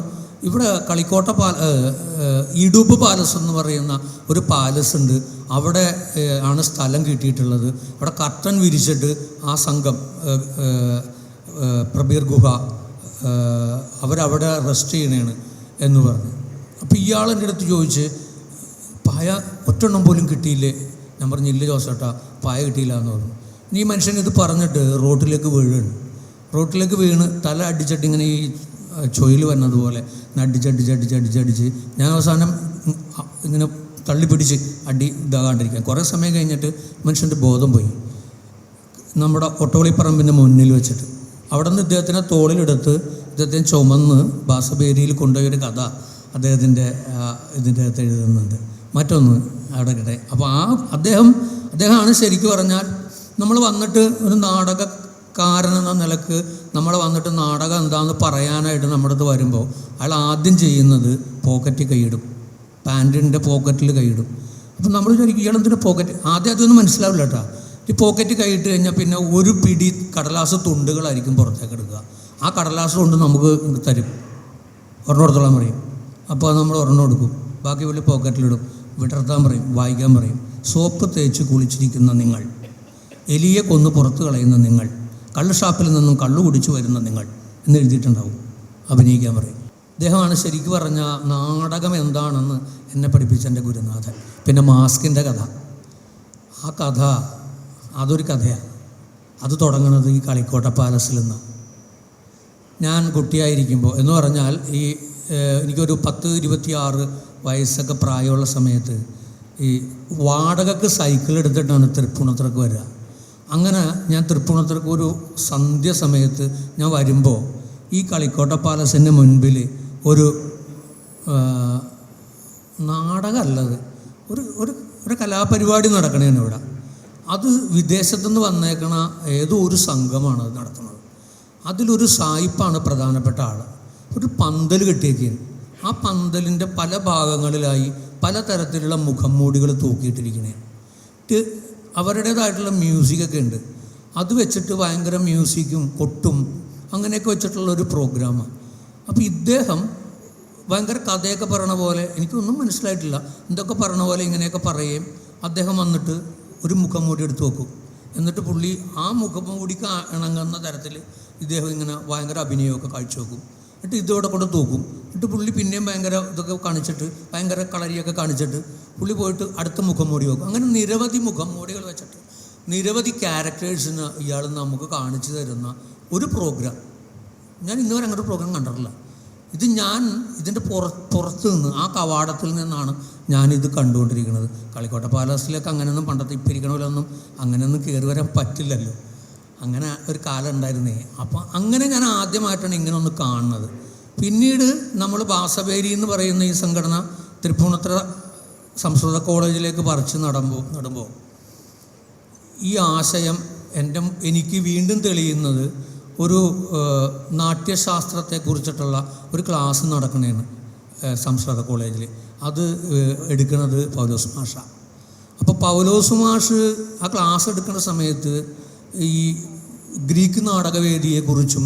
ഇവിടെ കളിക്കോട്ട ഇടുപ്പ് പാലസ് എന്ന് പറയുന്ന ഒരു പാലസ് ഉണ്ട്, അവിടെ ആണ് സ്ഥലം കിട്ടിയിട്ടുള്ളത്, അവിടെ കർട്ടൻ വിരിച്ചിട്ട് ആ സംഘം പ്രബീർ ഗുഹ അവരവിടെ റെസ്റ്റ് ചെയ്യണേണ് എന്ന് പറഞ്ഞു. അപ്പോൾ ഇയാളെൻ്റെ അടുത്ത് ചോദിച്ച്, പായ ഒറ്റെണ്ണം പോലും കിട്ടിയില്ലേ? ഞാൻ പറഞ്ഞു, ഇല്ല ജോസേട്ടാ, പായ കിട്ടിയില്ല എന്ന് പറഞ്ഞു. ഈ മനുഷ്യൻ ഇത് പറഞ്ഞിട്ട് റോട്ടിലേക്ക് വീണ് തല അടിച്ചിട്ട് ഇങ്ങനെ ഈ ചൊയിൽ വന്നതുപോലെ അടിച്ചടിച്ച് ഞാൻ അവസാനം ഇങ്ങനെ തള്ളിപ്പിടിച്ച് ഇതാകാണ്ടിരിക്കാൻ. കുറേ സമയം കഴിഞ്ഞിട്ട് മനുഷ്യൻ്റെ ബോധം പോയി. നമ്മുടെ ഒട്ടോളിപ്പറമ്പിൻ്റെ മുന്നിൽ വെച്ചിട്ട് അവിടെ നിന്ന് ഇദ്ദേഹത്തിനെ തോളിലെടുത്ത് ഇദ്ദേഹത്തെ ചുമന്ന് ബാസഭേരിയിൽ കൊണ്ടുപോയൊരു കഥ അദ്ദേഹത്തിൻ്റെ ഇതിൻ്റെ അകത്ത് എഴുതുന്നുണ്ട്. മറ്റൊന്ന് അവിടെ കിട്ടെ. അപ്പോൾ അദ്ദേഹമാണ് ശരിക്കും പറഞ്ഞാൽ നമ്മൾ വന്നിട്ട് ഒരു നാടകക്കാരനെന്ന നിലക്ക് നമ്മൾ വന്നിട്ട് നാടകം എന്താണെന്ന് പറയാനായിട്ട് നമ്മുടെ അടുത്ത് വരുമ്പോൾ അയാൾ ആദ്യം ചെയ്യുന്നത് പോക്കറ്റിൽ കൈയിടും, പാൻറ്റിൻ്റെ പോക്കറ്റിൽ കൈയിടും. അപ്പം നമ്മൾ വിചാരിക്കും ഇയാളെന്തിൻ്റെ പോക്കറ്റ്, ആദ്യം അതൊന്നും മനസ്സിലാവില്ല കേട്ടോ. ഈ പോക്കറ്റ് കൈയിട്ട് കഴിഞ്ഞാൽ പിന്നെ ഒരു പിടി കടലാസ് തുണ്ടുകളായിരിക്കും പുറത്തേക്ക് എടുക്കുക. ആ കടലാസ് കൊണ്ട് നമുക്ക് തരും, ഒരെണ്ണം എടുത്തോളാൻ പറയും. അപ്പോൾ നമ്മൾ ഒരെണ്ണം എടുക്കും, ബാക്കി പുള്ളി പോക്കറ്റിലിടും, വിടർത്താൻ പറയും, വായിക്കാൻ പറയും. സോപ്പ് തേച്ച് കുളിച്ചിരിക്കുന്ന നിങ്ങൾ, എലിയെ കൊന്ന് പുറത്ത് കളയുന്ന നിങ്ങൾ, കള്ള് ഷാപ്പിൽ നിന്നും കള്ളു കുടിച്ചു വരുന്ന നിങ്ങൾ എന്ന് എഴുതിയിട്ടുണ്ടാവും. അഭിനയിക്കാൻ പറയും. അദ്ദേഹമാണ് ശരിക്കും പറഞ്ഞ നാടകം എന്താണെന്ന് എന്നെ പഠിപ്പിച്ച എൻ്റെ ഗുരുനാഥൻ. പിന്നെ മാസ്കിൻ്റെ കഥ, ആ കഥ അതൊരു കഥയാണ്. അത് തുടങ്ങുന്നത് ഈ കളിക്കോട്ട പാലസിൽ നിന്ന്. ഞാൻ കുട്ടിയായിരിക്കുമ്പോൾ എന്ന് പറഞ്ഞാൽ എനിക്കൊരു 10-26 വയസ്സൊക്കെ പ്രായമുള്ള സമയത്ത് ഈ വാടകയ്ക്ക് സൈക്കിൾ എടുത്തിട്ടാണ് തൃപ്പൂണിത്തുറക്ക് വരിക. അങ്ങനെ ഞാൻ തൃപ്പൂണിത്തുറക്ക് ഒരു സന്ധ്യ സമയത്ത് ഞാൻ വരുമ്പോൾ ഈ കളിക്കോട്ട പാലസിൻ്റെ മുൻപിൽ ഒരു നാടകമല്ലത്, ഒരു കലാപരിപാടി നടക്കണേണ് ഇവിടെ. അത് വിദേശത്തുനിന്ന് വന്നേക്കണ ഏതോ ഒരു സംഘമാണ് അത് നടത്തുന്നത്. അതിലൊരു സായിപ്പാണ് പ്രധാനപ്പെട്ട ആൾ. ഒരു പന്തൽ കെട്ടിയേക്കാണ്. ആ പന്തലിൻ്റെ പല ഭാഗങ്ങളിലായി പലതരത്തിലുള്ള മുഖം മൂടികൾ തൂക്കിയിട്ടിരിക്കണേ. അവരുടേതായിട്ടുള്ള മ്യൂസിക്കൊക്കെ ഉണ്ട്. അത് വെച്ചിട്ട് ഭയങ്കര മ്യൂസിക്കും കൊട്ടും അങ്ങനെയൊക്കെ വെച്ചിട്ടുള്ള ഒരു പ്രോഗ്രാമാണ്. അപ്പോൾ ഇദ്ദേഹം ഭയങ്കര കഥയൊക്കെ പറയണ പോലെ, എനിക്കൊന്നും മനസ്സിലായിട്ടില്ല, എന്തൊക്കെ പറയണ പോലെ ഇങ്ങനെയൊക്കെ പറയുകയും അദ്ദേഹം വന്നിട്ട് ഒരു മുഖം മൂടി എടുത്ത് വെക്കും. എന്നിട്ട് പുള്ളി ആ മുഖം മൂടിക്ക് ഇണങ്ങുന്ന തരത്തിൽ ഇദ്ദേഹം ഇങ്ങനെ ഭയങ്കര അഭിനയമൊക്കെ കാഴ്ചവെക്കും. എന്നിട്ട് ഇതോടെ കൊണ്ട് തൂക്കും. എന്നിട്ട് പുള്ളി പിന്നെയും ഭയങ്കര ഇതൊക്കെ കാണിച്ചിട്ട് ഭയങ്കര കളരിയൊക്കെ കാണിച്ചിട്ട് പുള്ളി പോയിട്ട് അടുത്ത മുഖം മൂടി വെക്കും. അങ്ങനെ നിരവധി മുഖം മൂടികൾ വെച്ചിട്ട് നിരവധി ക്യാരക്ടേഴ്സിന് ഇയാൾ നമുക്ക് കാണിച്ചു തരുന്ന ഒരു പ്രോഗ്രാം. ഞാൻ ഇന്നുവരെ അങ്ങനെ ഒരു പ്രോഗ്രാം കണ്ടിട്ടില്ല. ഇത് ഞാൻ ഇതിൻ്റെ പുറത്ത് നിന്ന്, ആ കവാടത്തിൽ നിന്നാണ് ഞാനിത് കണ്ടുകൊണ്ടിരിക്കുന്നത്. കളിക്കോട്ട പാലസിലേക്ക് അങ്ങനെയൊന്നും പണ്ടത്തെ ഇപ്പം ഇരിക്കണമല്ലൊന്നും അങ്ങനെയൊന്നും കയറി വരാൻ പറ്റില്ലല്ലോ. അങ്ങനെ ഒരു കാലം ഉണ്ടായിരുന്നേ. അപ്പോൾ അങ്ങനെ ഞാൻ ആദ്യമായിട്ടാണ് ഇങ്ങനെ ഒന്ന് കാണുന്നത്. പിന്നീട് നമ്മൾ ബാസഭേരി എന്ന് പറയുന്ന ഈ സംഘടന തൃപ്പൂണിത്തുറ സംസ്കൃത കോളേജിലേക്ക് പറിച്ച് നടുമ്പോൾ ഈ ആശയം എനിക്ക് വീണ്ടും തെളിയുന്നത് ഒരു നാട്യശാസ്ത്രത്തെക്കുറിച്ചിട്ടുള്ള ഒരു ക്ലാസ് നടക്കണേണ് സംസ്കൃത കോളേജിൽ. അത് എടുക്കുന്നത് പൗലോസ് മാഷാണ്. അപ്പോൾ പൗലോസ് മാഷ് ആ ക്ലാസ് എടുക്കുന്ന സമയത്ത് ഈ ഗ്രീക്ക് നാടകവേദിയെക്കുറിച്ചും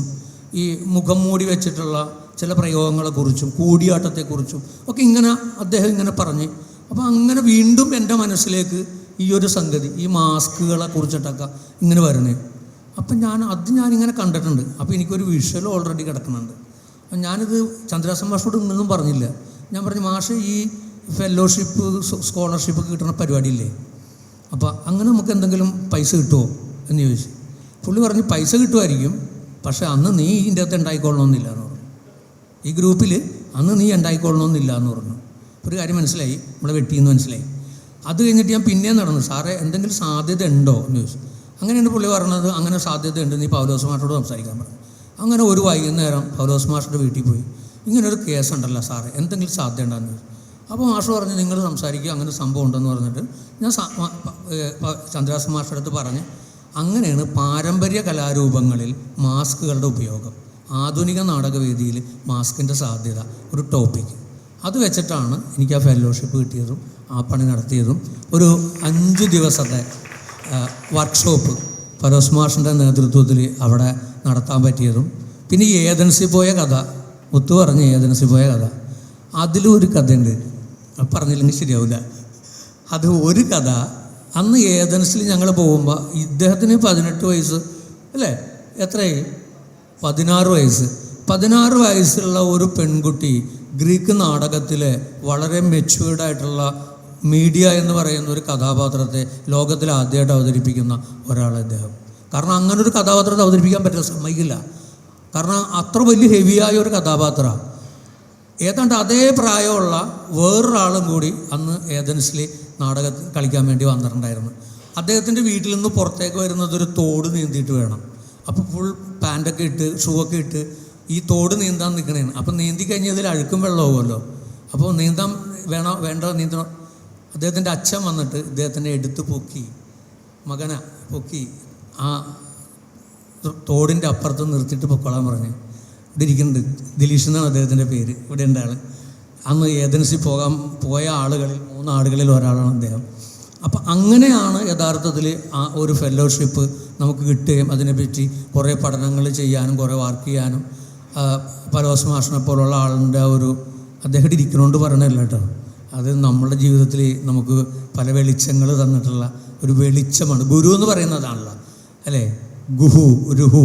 ഈ മുഖം മൂടി വെച്ചിട്ടുള്ള ചില പ്രയോഗങ്ങളെക്കുറിച്ചും കൂടിയാട്ടത്തെക്കുറിച്ചും ഒക്കെ അദ്ദേഹം ഇങ്ങനെ പറഞ്ഞ്, അപ്പോൾ അങ്ങനെ വീണ്ടും എൻ്റെ മനസ്സിലേക്ക് ഈ ഒരു സംഗതി, ഈ മാസ്കുകളെ കുറിച്ചിട്ടൊക്കെ ഇങ്ങനെ വരണേ. അപ്പം ഞാനിങ്ങനെ കണ്ടിട്ടുണ്ട്. അപ്പോൾ എനിക്കൊരു വിഷ്വൽ ഓൾറെഡി കിടക്കുന്നുണ്ട്. അപ്പം ഞാനിത് ചന്ദ്രാസൻ മാഷോട് ഇങ്ങനൊന്നും പറഞ്ഞില്ല. ഞാൻ പറഞ്ഞു, മാഷ് ഈ ഫെലോഷിപ്പ് സ്കോളർഷിപ്പ് കിട്ടുന്ന പരിപാടിയില്ലേ, അപ്പോൾ അങ്ങനെ നമുക്ക് എന്തെങ്കിലും പൈസ കിട്ടുമോ എന്ന് ചോദിച്ചു. പുള്ളി പറഞ്ഞു, പൈസ കിട്ടുമായിരിക്കും, പക്ഷേ അന്ന് നീ ഇതിൻ്റെ അകത്ത് ഉണ്ടായിക്കൊള്ളണമെന്നില്ല എന്ന് പറഞ്ഞു. ഈ ഗ്രൂപ്പിൽ അന്ന് നീ ഉണ്ടായിക്കൊള്ളണമെന്നില്ല എന്ന് പറഞ്ഞു. ഒരു കാര്യം മനസ്സിലായി, നമ്മളെ വെട്ടിയെന്ന് മനസ്സിലായി. അത് കഴിഞ്ഞിട്ട് ഞാൻ പിന്നെയും നടന്നു, സാറേ എന്തെങ്കിലും സാധ്യത ഉണ്ടോ എന്ന് ചോദിച്ചു. അങ്ങനെയാണ് പുള്ളി പറഞ്ഞത്, അങ്ങനെ സാധ്യതയുണ്ട്, നീ പൗലോസ് മാഷോട് സംസാരിക്കാൻ പറഞ്ഞു. അങ്ങനെ ഒരു വൈകുന്നേരം പൗലോസ് മാഷയുടെ വീട്ടിൽ പോയി, ഇങ്ങനൊരു കേസുണ്ടല്ലോ സാറേ, എന്തെങ്കിലും സാധ്യത ഉണ്ടെന്ന് ചോദിച്ചു. അപ്പോൾ മാഷ് പറഞ്ഞു നിങ്ങൾ സംസാരിക്കുക, അങ്ങനെ സംഭവം ഉണ്ടെന്ന് പറഞ്ഞിട്ട് ഞാൻ ചന്ദ്രാസ് മാഷയുടെ അടുത്ത് പറഞ്ഞ് അങ്ങനെയാണ് പാരമ്പര്യ കലാരൂപങ്ങളിൽ മാസ്കുകളുടെ ഉപയോഗം, ആധുനിക നാടകവേദിയിൽ മാസ്കിൻ്റെ സാധ്യത ഒരു ടോപ്പിക്ക്. അത് വെച്ചിട്ടാണ് എനിക്ക് ആ ഫെലോഷിപ്പ് കിട്ടിയതും ആ പണി നടത്തിയതും ഒരു 5 ദിവസത്തെ വർക്ക്ഷോപ്പ് ഫരോസ് മാഷിൻ്റെ നേതൃത്വത്തിൽ അവിടെ നടത്താൻ പറ്റിയതും. പിന്നെ ഈ ഏജൻസി പോയ കഥ, മുത്തു പറഞ്ഞ് ഏജൻസി പോയ കഥ, അതിലും ഒരു കഥയുണ്ട്, പറഞ്ഞില്ലെങ്കിൽ ശരിയാവില്ല. അത് ഒരു കഥ, അന്ന് ഏജൻസിൽ ഞങ്ങൾ പോകുമ്പോൾ ഇദ്ദേഹത്തിന് 18 വയസ്സ് അല്ലേ, എത്രയായി, 16 വയസ്സ്. 16 വയസ്സുള്ള ഒരു പെൺകുട്ടി ഗ്രീക്ക് നാടകത്തിലെ വളരെ മെച്യൂർഡായിട്ടുള്ള മീഡിയ എന്ന് പറയുന്ന ഒരു കഥാപാത്രത്തെ ലോകത്തിൽ ആദ്യമായിട്ട് അവതരിപ്പിക്കുന്ന ഒരാൾ അദ്ദേഹം. കാരണം അങ്ങനെ ഒരു കഥാപാത്രത്തെ അവതരിപ്പിക്കാൻ പറ്റില്ല, സമ്മതിക്കില്ല. കാരണം അത്ര വലിയ ഹെവിയായ ഒരു കഥാപാത്രമാണ്. ഏതാണ്ട് അതേ പ്രായമുള്ള വേറൊരാളും കൂടി അന്ന് ഏതൻസിൽ നാടകത്തിൽ കളിക്കാൻ വേണ്ടി വന്നിട്ടുണ്ടായിരുന്നു. അദ്ദേഹത്തിൻ്റെ വീട്ടിൽ നിന്ന് പുറത്തേക്ക് വരുന്നത് ഒരു തോട് നീന്തിയിട്ട് വേണം. അപ്പോൾ ഫുൾ പാൻറ്റൊക്കെ ഇട്ട് ഷൂ ഒക്കെ ഇട്ട് ഈ തോട് നീന്താൻ നിൽക്കണേന്ന്. അപ്പം നീന്തി കഴിഞ്ഞതിൽ അഴുക്കും വെള്ളമാകുമല്ലോ. അപ്പോൾ നീന്താൻ വേണോ വേണ്ടോ നീന്തണോ. അദ്ദേഹത്തിൻ്റെ അച്ഛൻ വന്നിട്ട് ഇദ്ദേഹത്തിൻ്റെ എടുത്ത് പൊക്കി, മകനെ പൊക്കി ആ തോടിൻ്റെ അപ്പുറത്ത് നിർത്തിയിട്ട് പൊക്കോളാൻ പറഞ്ഞു. ഇവിടെ ഇരിക്കുന്നുണ്ട്, ദിലീഷ് എന്നാണ് അദ്ദേഹത്തിൻ്റെ പേര്, ഇവിടെ ഉണ്ട് ആൾ. അന്ന് ഏജൻസി പോയ ആളുകളിൽ 3 ആളുകളിൽ ഒരാളാണ് അദ്ദേഹം. അപ്പം അങ്ങനെയാണ് യഥാർത്ഥത്തിൽ ആ ഒരു ഫെലോഷിപ്പ് നമുക്ക് കിട്ടുകയും അതിനെപ്പറ്റി കുറേ പഠനങ്ങൾ ചെയ്യാനും കുറേ വർക്ക് ചെയ്യാനും പലോസ് മാഷിനെ പോലുള്ള ആളിൻ്റെ ഒരു അദ്ദേഹം ഇരിക്കണോണ്ട് പറയണമല്ല കേട്ടോ, അത് നമ്മുടെ ജീവിതത്തിൽ നമുക്ക് പല വെളിച്ചങ്ങൾ തന്നിട്ടുള്ള ഒരു വെളിച്ചമാണ്. ഗുരു എന്ന് പറയുന്നതാണല്ലോ അല്ലേ, ഗുഹു രുഹു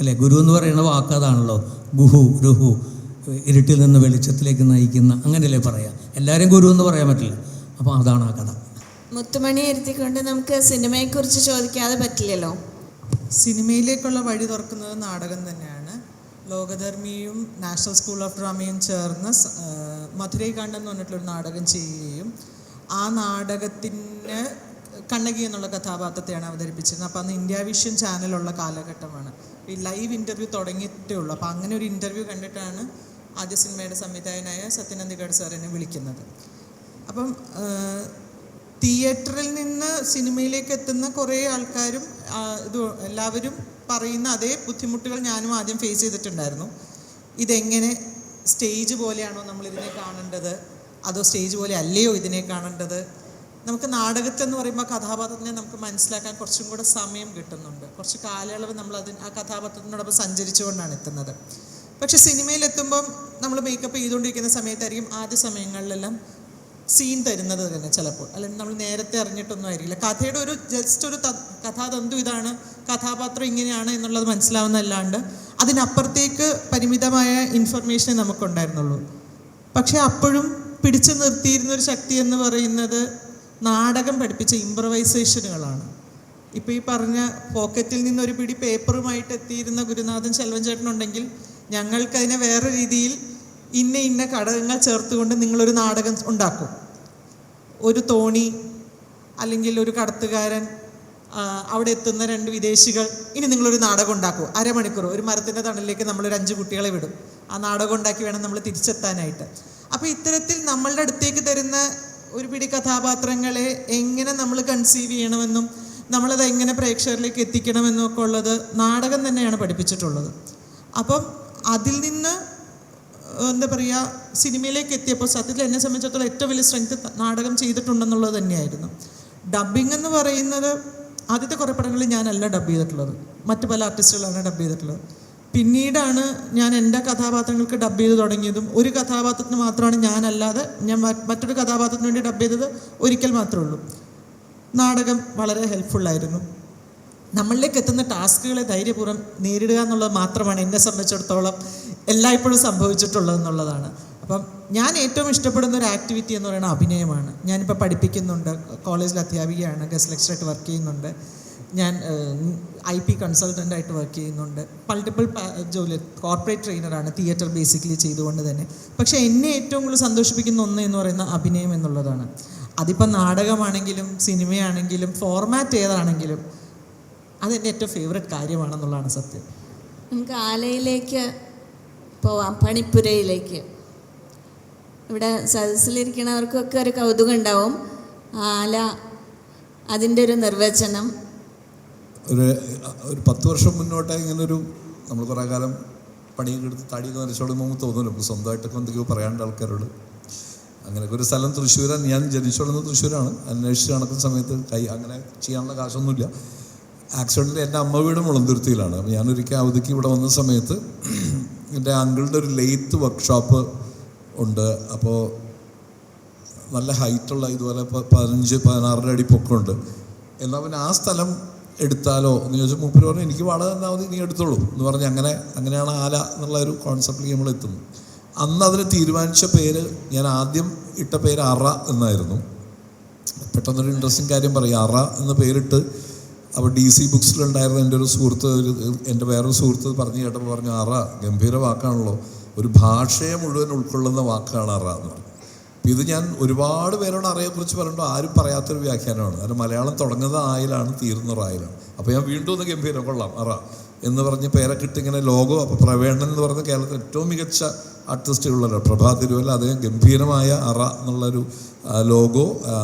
അല്ലേ, ഗുരു എന്ന് പറയുന്ന വാക്കതാണല്ലോ, ഗുഹു രുഹു, ഇരുട്ടിൽ നിന്ന് വെളിച്ചത്തിലേക്ക് നയിക്കുന്ന, അങ്ങനെയല്ലേ പറയാം. എല്ലാവരും ഗുരു എന്ന് പറയാൻ പറ്റില്ല. അപ്പോൾ അതാണ് ആ കഥ. മുത്തുമണി ഇരുത്തിക്കൊണ്ട് നമുക്ക് സിനിമയെക്കുറിച്ച് ചോദിക്കാതെ പറ്റില്ലല്ലോ. സിനിമയിലേക്കുള്ള വഴി തുറക്കുന്നത് നാടകം തന്നെയാണ്. ലോകധർമ്മിയും നാഷണൽ സ്കൂൾ ഓഫ് ഡ്രാമയും ചേർന്ന് മധുരൈ കാണ്ഡം എന്ന് പറഞ്ഞിട്ടുള്ളൊരു നാടകം ചെയ്യുകയും ആ നാടകത്തിന് കണ്ണകി എന്നുള്ള കഥാപാത്രത്തെയാണ് അവതരിപ്പിച്ചിരുന്നത്. അപ്പോൾ അന്ന് ഇന്ത്യ വിഷൻ ചാനലുള്ള കാലഘട്ടമാണ്. ഈ ലൈവ് ഇൻ്റർവ്യൂ തുടങ്ങിയിട്ടേ ഉള്ളൂ. അപ്പോൾ അങ്ങനെ ഒരു ഇൻ്റർവ്യൂ കണ്ടിട്ടാണ് ആദ്യ സിനിമയുടെ സംവിധായകനായ സത്യനന്ദിഗഡ് സാർ എന്നെ വിളിക്കുന്നത്. അപ്പം തിയേറ്ററിൽ നിന്ന് സിനിമയിലേക്ക് എത്തുന്ന കുറേ ആൾക്കാരും ഇത് എല്ലാവരും പറയുന്ന അതേ ബുദ്ധിമുട്ടുകൾ ഞാനും ആദ്യം ഫേസ് ചെയ്തിട്ടുണ്ടായിരുന്നു. ഇതെങ്ങനെ സ്റ്റേജ് പോലെയാണോ നമ്മളിതിനെ കാണേണ്ടത്, അതോ സ്റ്റേജ് പോലെ അല്ലയോ ഇതിനെ കാണേണ്ടത്. നമുക്ക് നാടകത്തെന്ന് പറയുമ്പോൾ കഥാപാത്രത്തിനെ നമുക്ക് മനസ്സിലാക്കാൻ കുറച്ചും കൂടെ സമയം കിട്ടുന്നുണ്ട്. കുറച്ച് കാലയളവ് നമ്മൾ ആ കഥാപാത്രത്തിനോടൊപ്പം സഞ്ചരിച്ചുകൊണ്ടാണ് എത്തുന്നത്. പക്ഷെ സിനിമയിലെത്തുമ്പം നമ്മൾ മേക്കപ്പ് ചെയ്തുകൊണ്ടിരിക്കുന്ന സമയത്തായിരിക്കും ആദ്യ സമയങ്ങളിലെല്ലാം സീൻ തരുന്നത് തന്നെ ചിലപ്പോൾ, അല്ലെങ്കിൽ നമ്മൾ നേരത്തെ അറിഞ്ഞിട്ടൊന്നും ആയിരിക്കില്ല. കഥയുടെ ഒരു ജസ്റ്റ് ഒരു കഥാതന്തു ഇതാണ്, കഥാപാത്രം ഇങ്ങനെയാണ് എന്നുള്ളത് മനസ്സിലാവുന്നതല്ലാണ്ട് അതിനപ്പുറത്തേക്ക് പരിമിതമായ ഇൻഫർമേഷനേ നമുക്കുണ്ടായിരുന്നുള്ളൂ. പക്ഷെ അപ്പോഴും പിടിച്ചു നിർത്തിയിരുന്നൊരു ശക്തി എന്ന് പറയുന്നത് നാടകം പഠിപ്പിച്ച ഇംപ്രവൈസേഷനുകളാണ്. ഇപ്പോൾ ഈ പറഞ്ഞ പോക്കറ്റിൽ നിന്നൊരു പിടി പേപ്പറുമായിട്ട് എത്തിയിരുന്ന ഗുരുനാഥൻ ചെൽവൻ ചേട്ടനുണ്ടെങ്കിൽ ഞങ്ങൾക്കതിനെ വേറെ രീതിയിൽ ഇന്ന ഘടകങ്ങൾ ചേർത്തുകൊണ്ട് നിങ്ങളൊരു നാടകം ഉണ്ടാക്കും. ഒരു തോണി, അല്ലെങ്കിൽ ഒരു കടത്തുകാരൻ, അവിടെ എത്തുന്ന 2 വിദേശികൾ, ഇനി നിങ്ങളൊരു നാടകം ഉണ്ടാക്കും. അരമണിക്കൂർ ഒരു മരത്തിൻ്റെ തണലിലേക്ക് നമ്മളൊരു 5 കുട്ടികളെ വിടും. ആ നാടകം ഉണ്ടാക്കി വേണം നമ്മൾ തിരിച്ചെത്താനായിട്ട്. അപ്പോൾ ഇത്തരത്തിൽ നമ്മളുടെ അടുത്തേക്ക് തരുന്ന ഒരു പിടി കഥാപാത്രങ്ങളെ എങ്ങനെ നമ്മൾ കൺസീവ് ചെയ്യണമെന്നും നമ്മളത് എങ്ങനെ പ്രേക്ഷകരിലേക്ക് എത്തിക്കണമെന്നും ഒക്കെ ഉള്ളത് നാടകം തന്നെയാണ് പഠിപ്പിച്ചിട്ടുള്ളത്. അപ്പം അതിൽ നിന്ന് എന്താ പറയുക, സിനിമയിലേക്ക് എത്തിയപ്പോൾ സത്യത്തിൽ എന്നെ സംബന്ധിച്ചിടത്തോളം ഏറ്റവും വലിയ സ്ട്രെങ്ത് നാടകം ചെയ്തിട്ടുണ്ടെന്നുള്ളത് തന്നെയായിരുന്നു. ഡബ്ബിംഗ് എന്ന് പറയുന്നത് ആദ്യത്തെ കുറേ പടങ്ങളിൽ ഞാനല്ല ഡബ് ചെയ്തിട്ടുള്ളത്, മറ്റു പല ആർട്ടിസ്റ്റുകളാണ് ഡബ് ചെയ്തിട്ടുള്ളത്. പിന്നീടാണ് ഞാൻ എൻ്റെ കഥാപാത്രങ്ങൾക്ക് ഡബ് ചെയ്ത് തുടങ്ങിയതും. ഒരു കഥാപാത്രത്തിന് മാത്രമാണ് ഞാനല്ലാതെ ഞാൻ മറ്റൊരു കഥാപാത്രത്തിന് വേണ്ടി ഡബ് ചെയ്തത് ഒരിക്കൽ മാത്രമേ ഉള്ളൂ. നാടകം വളരെ ഹെൽപ്ഫുള്ളായിരുന്നു. നമ്മളിലേക്ക് എത്തുന്ന ടാസ്കുകളെ ധൈര്യപൂർവ്വം നേരിടുക എന്നുള്ളത് മാത്രമാണ് എന്നെ സംബന്ധിച്ചിടത്തോളം എല്ലായ്പ്പോഴും സംഭവിച്ചിട്ടുള്ളതെന്നുള്ളതാണ്. അപ്പം ഞാൻ ഏറ്റവും ഇഷ്ടപ്പെടുന്ന ഒരു ആക്ടിവിറ്റി എന്ന് പറയുന്നത് അഭിനയമാണ്. ഞാനിപ്പോൾ പഠിപ്പിക്കുന്നുണ്ട്, കോളേജിൽ അധ്യാപികയാണ്, ഗസ്റ്റ് ലെക്ചറായിട്ട് വർക്ക് ചെയ്യുന്നുണ്ട്, ഞാൻ IP കൺസൾട്ടൻ്റായിട്ട് വർക്ക് ചെയ്യുന്നുണ്ട്, മൾട്ടിപ്പിൾ ജോലി, കോർപ്പറേറ്റ് ട്രെയിനറാണ്, തിയേറ്റർ ബേസിക്കലി ചെയ്തുകൊണ്ട് തന്നെ. പക്ഷേ എന്നെ ഏറ്റവും കൂടുതൽ സന്തോഷിപ്പിക്കുന്ന ഒന്ന് എന്ന് പറയുന്ന അഭിനയം എന്നുള്ളതാണ്. അതിപ്പം നാടകമാണെങ്കിലും സിനിമയാണെങ്കിലും ഫോർമാറ്റ് ഏതാണെങ്കിലും അതെൻ്റെ ഏറ്റവും ഫേവററ്റ് കാര്യമാണെന്നുള്ളതാണ് സത്യം. നമുക്ക് ആലയിലേക്ക് പോവാം, പണിപ്പുരയിലേക്ക്. ഇവിടെ സദസ്സിലിരിക്കുന്നവർക്കൊക്കെ ഒരു കൗതുകം ഉണ്ടാവും. ആല, അതിൻ്റെ ഒരു നിർവചനം. ഒരു 10 വർഷം മുന്നോട്ട് ഇങ്ങനൊരു നമ്മൾ കുറേ കാലം പണിയൊക്കെ എടുത്ത് തടിയൊക്കെ നരച്ചോടും നമുക്ക് തോന്നുമല്ലോ നമുക്ക് സ്വന്തമായിട്ടൊക്കെ എന്തൊക്കെയോ പറയാണ്ട് ആൾക്കാരോട്. അങ്ങനെയൊക്കെ ഒരു സ്ഥലം തൃശ്ശൂരാണ്. ഞാൻ ജനിച്ചോളുന്നത് തൃശ്ശൂരാണ്. അന്വേഷിച്ച് നടക്കുന്ന സമയത്ത് അങ്ങനെ ചെയ്യാനുള്ള കാശൊന്നുമില്ല. ആക്സിഡൻറ്റിൽ എൻ്റെ അമ്മ വീട് മുളന്തുരുത്തിയിലാണ്. അപ്പോൾ ഞാനൊരിക്കൽ അവധിക്ക് ഇവിടെ വന്ന സമയത്ത് എൻ്റെ അങ്കിളുടെ ഒരു ലെയ്ത്ത് വർക്ക്ഷോപ്പ് ഉണ്ട്. അപ്പോൾ നല്ല ഹൈറ്റുള്ള ഇതുപോലെ 15-16 അടി പൊക്കമുണ്ട്. എന്നാൽ പിന്നെ ആ സ്ഥലം എടുത്താലോ എന്ന് ചോദിച്ചാൽ മൂപ്പര് പറഞ്ഞു എനിക്ക് വാടക തന്നാൽ മതി, നീ എടുത്തോളൂ എന്ന് പറഞ്ഞ് അങ്ങനെയാണ് ആല എന്നുള്ള ഒരു കോൺസെപ്റ്റിലേക്ക് നമ്മൾ എത്തുന്നത്. അന്ന് അതിന് തീരുമാനിച്ച പേര്, ഞാൻ ആദ്യം ഇട്ട പേര് അറ എന്നായിരുന്നു. പെട്ടെന്നൊരു ഇൻട്രസ്റ്റിംഗ് കാര്യം പറയും. അറ എന്ന് പേരിട്ട് അപ്പോൾ DC ബുക്സിലുണ്ടായിരുന്ന എൻ്റെ ഒരു സുഹൃത്ത്, എൻ്റെ വേറൊരു സുഹൃത്ത് പറഞ്ഞു കേട്ടപ്പോൾ പറഞ്ഞു അറ ഗംഭീര വാക്കാണല്ലോ, ഒരു ഭാഷയെ മുഴുവൻ ഉൾക്കൊള്ളുന്ന വാക്കാണ് അറ എന്ന് പറഞ്ഞു. അപ്പോൾ ഇത് ഞാൻ ഒരുപാട് പേരോട് അറയെക്കുറിച്ച് പറയുമ്പോൾ ആരും പറയാത്തൊരു വ്യാഖ്യാനമാണ്. കാരണം മലയാളം തുടങ്ങുന്നത് ആയിലാണ്, തീരുന്നത് റായിലാണ്. അപ്പോൾ ഞാൻ വീണ്ടും ഒന്ന് ഗംഭീരം കൊള്ളാം അറ എന്ന് പറഞ്ഞ് പേരൊക്കെ ഇട്ട് ഇങ്ങനെ ലോഗോ. അപ്പോൾ പ്രവേണൻ എന്ന് പറഞ്ഞ കേരളത്തിൽ ഏറ്റവും മികച്ച ആർട്ടിസ്റ്റുകളുള്ള പ്രഭാ തിരുവല്ല, അദ്ദേഹം ഗംഭീരമായ അറ എന്നുള്ളൊരു ലോഗോ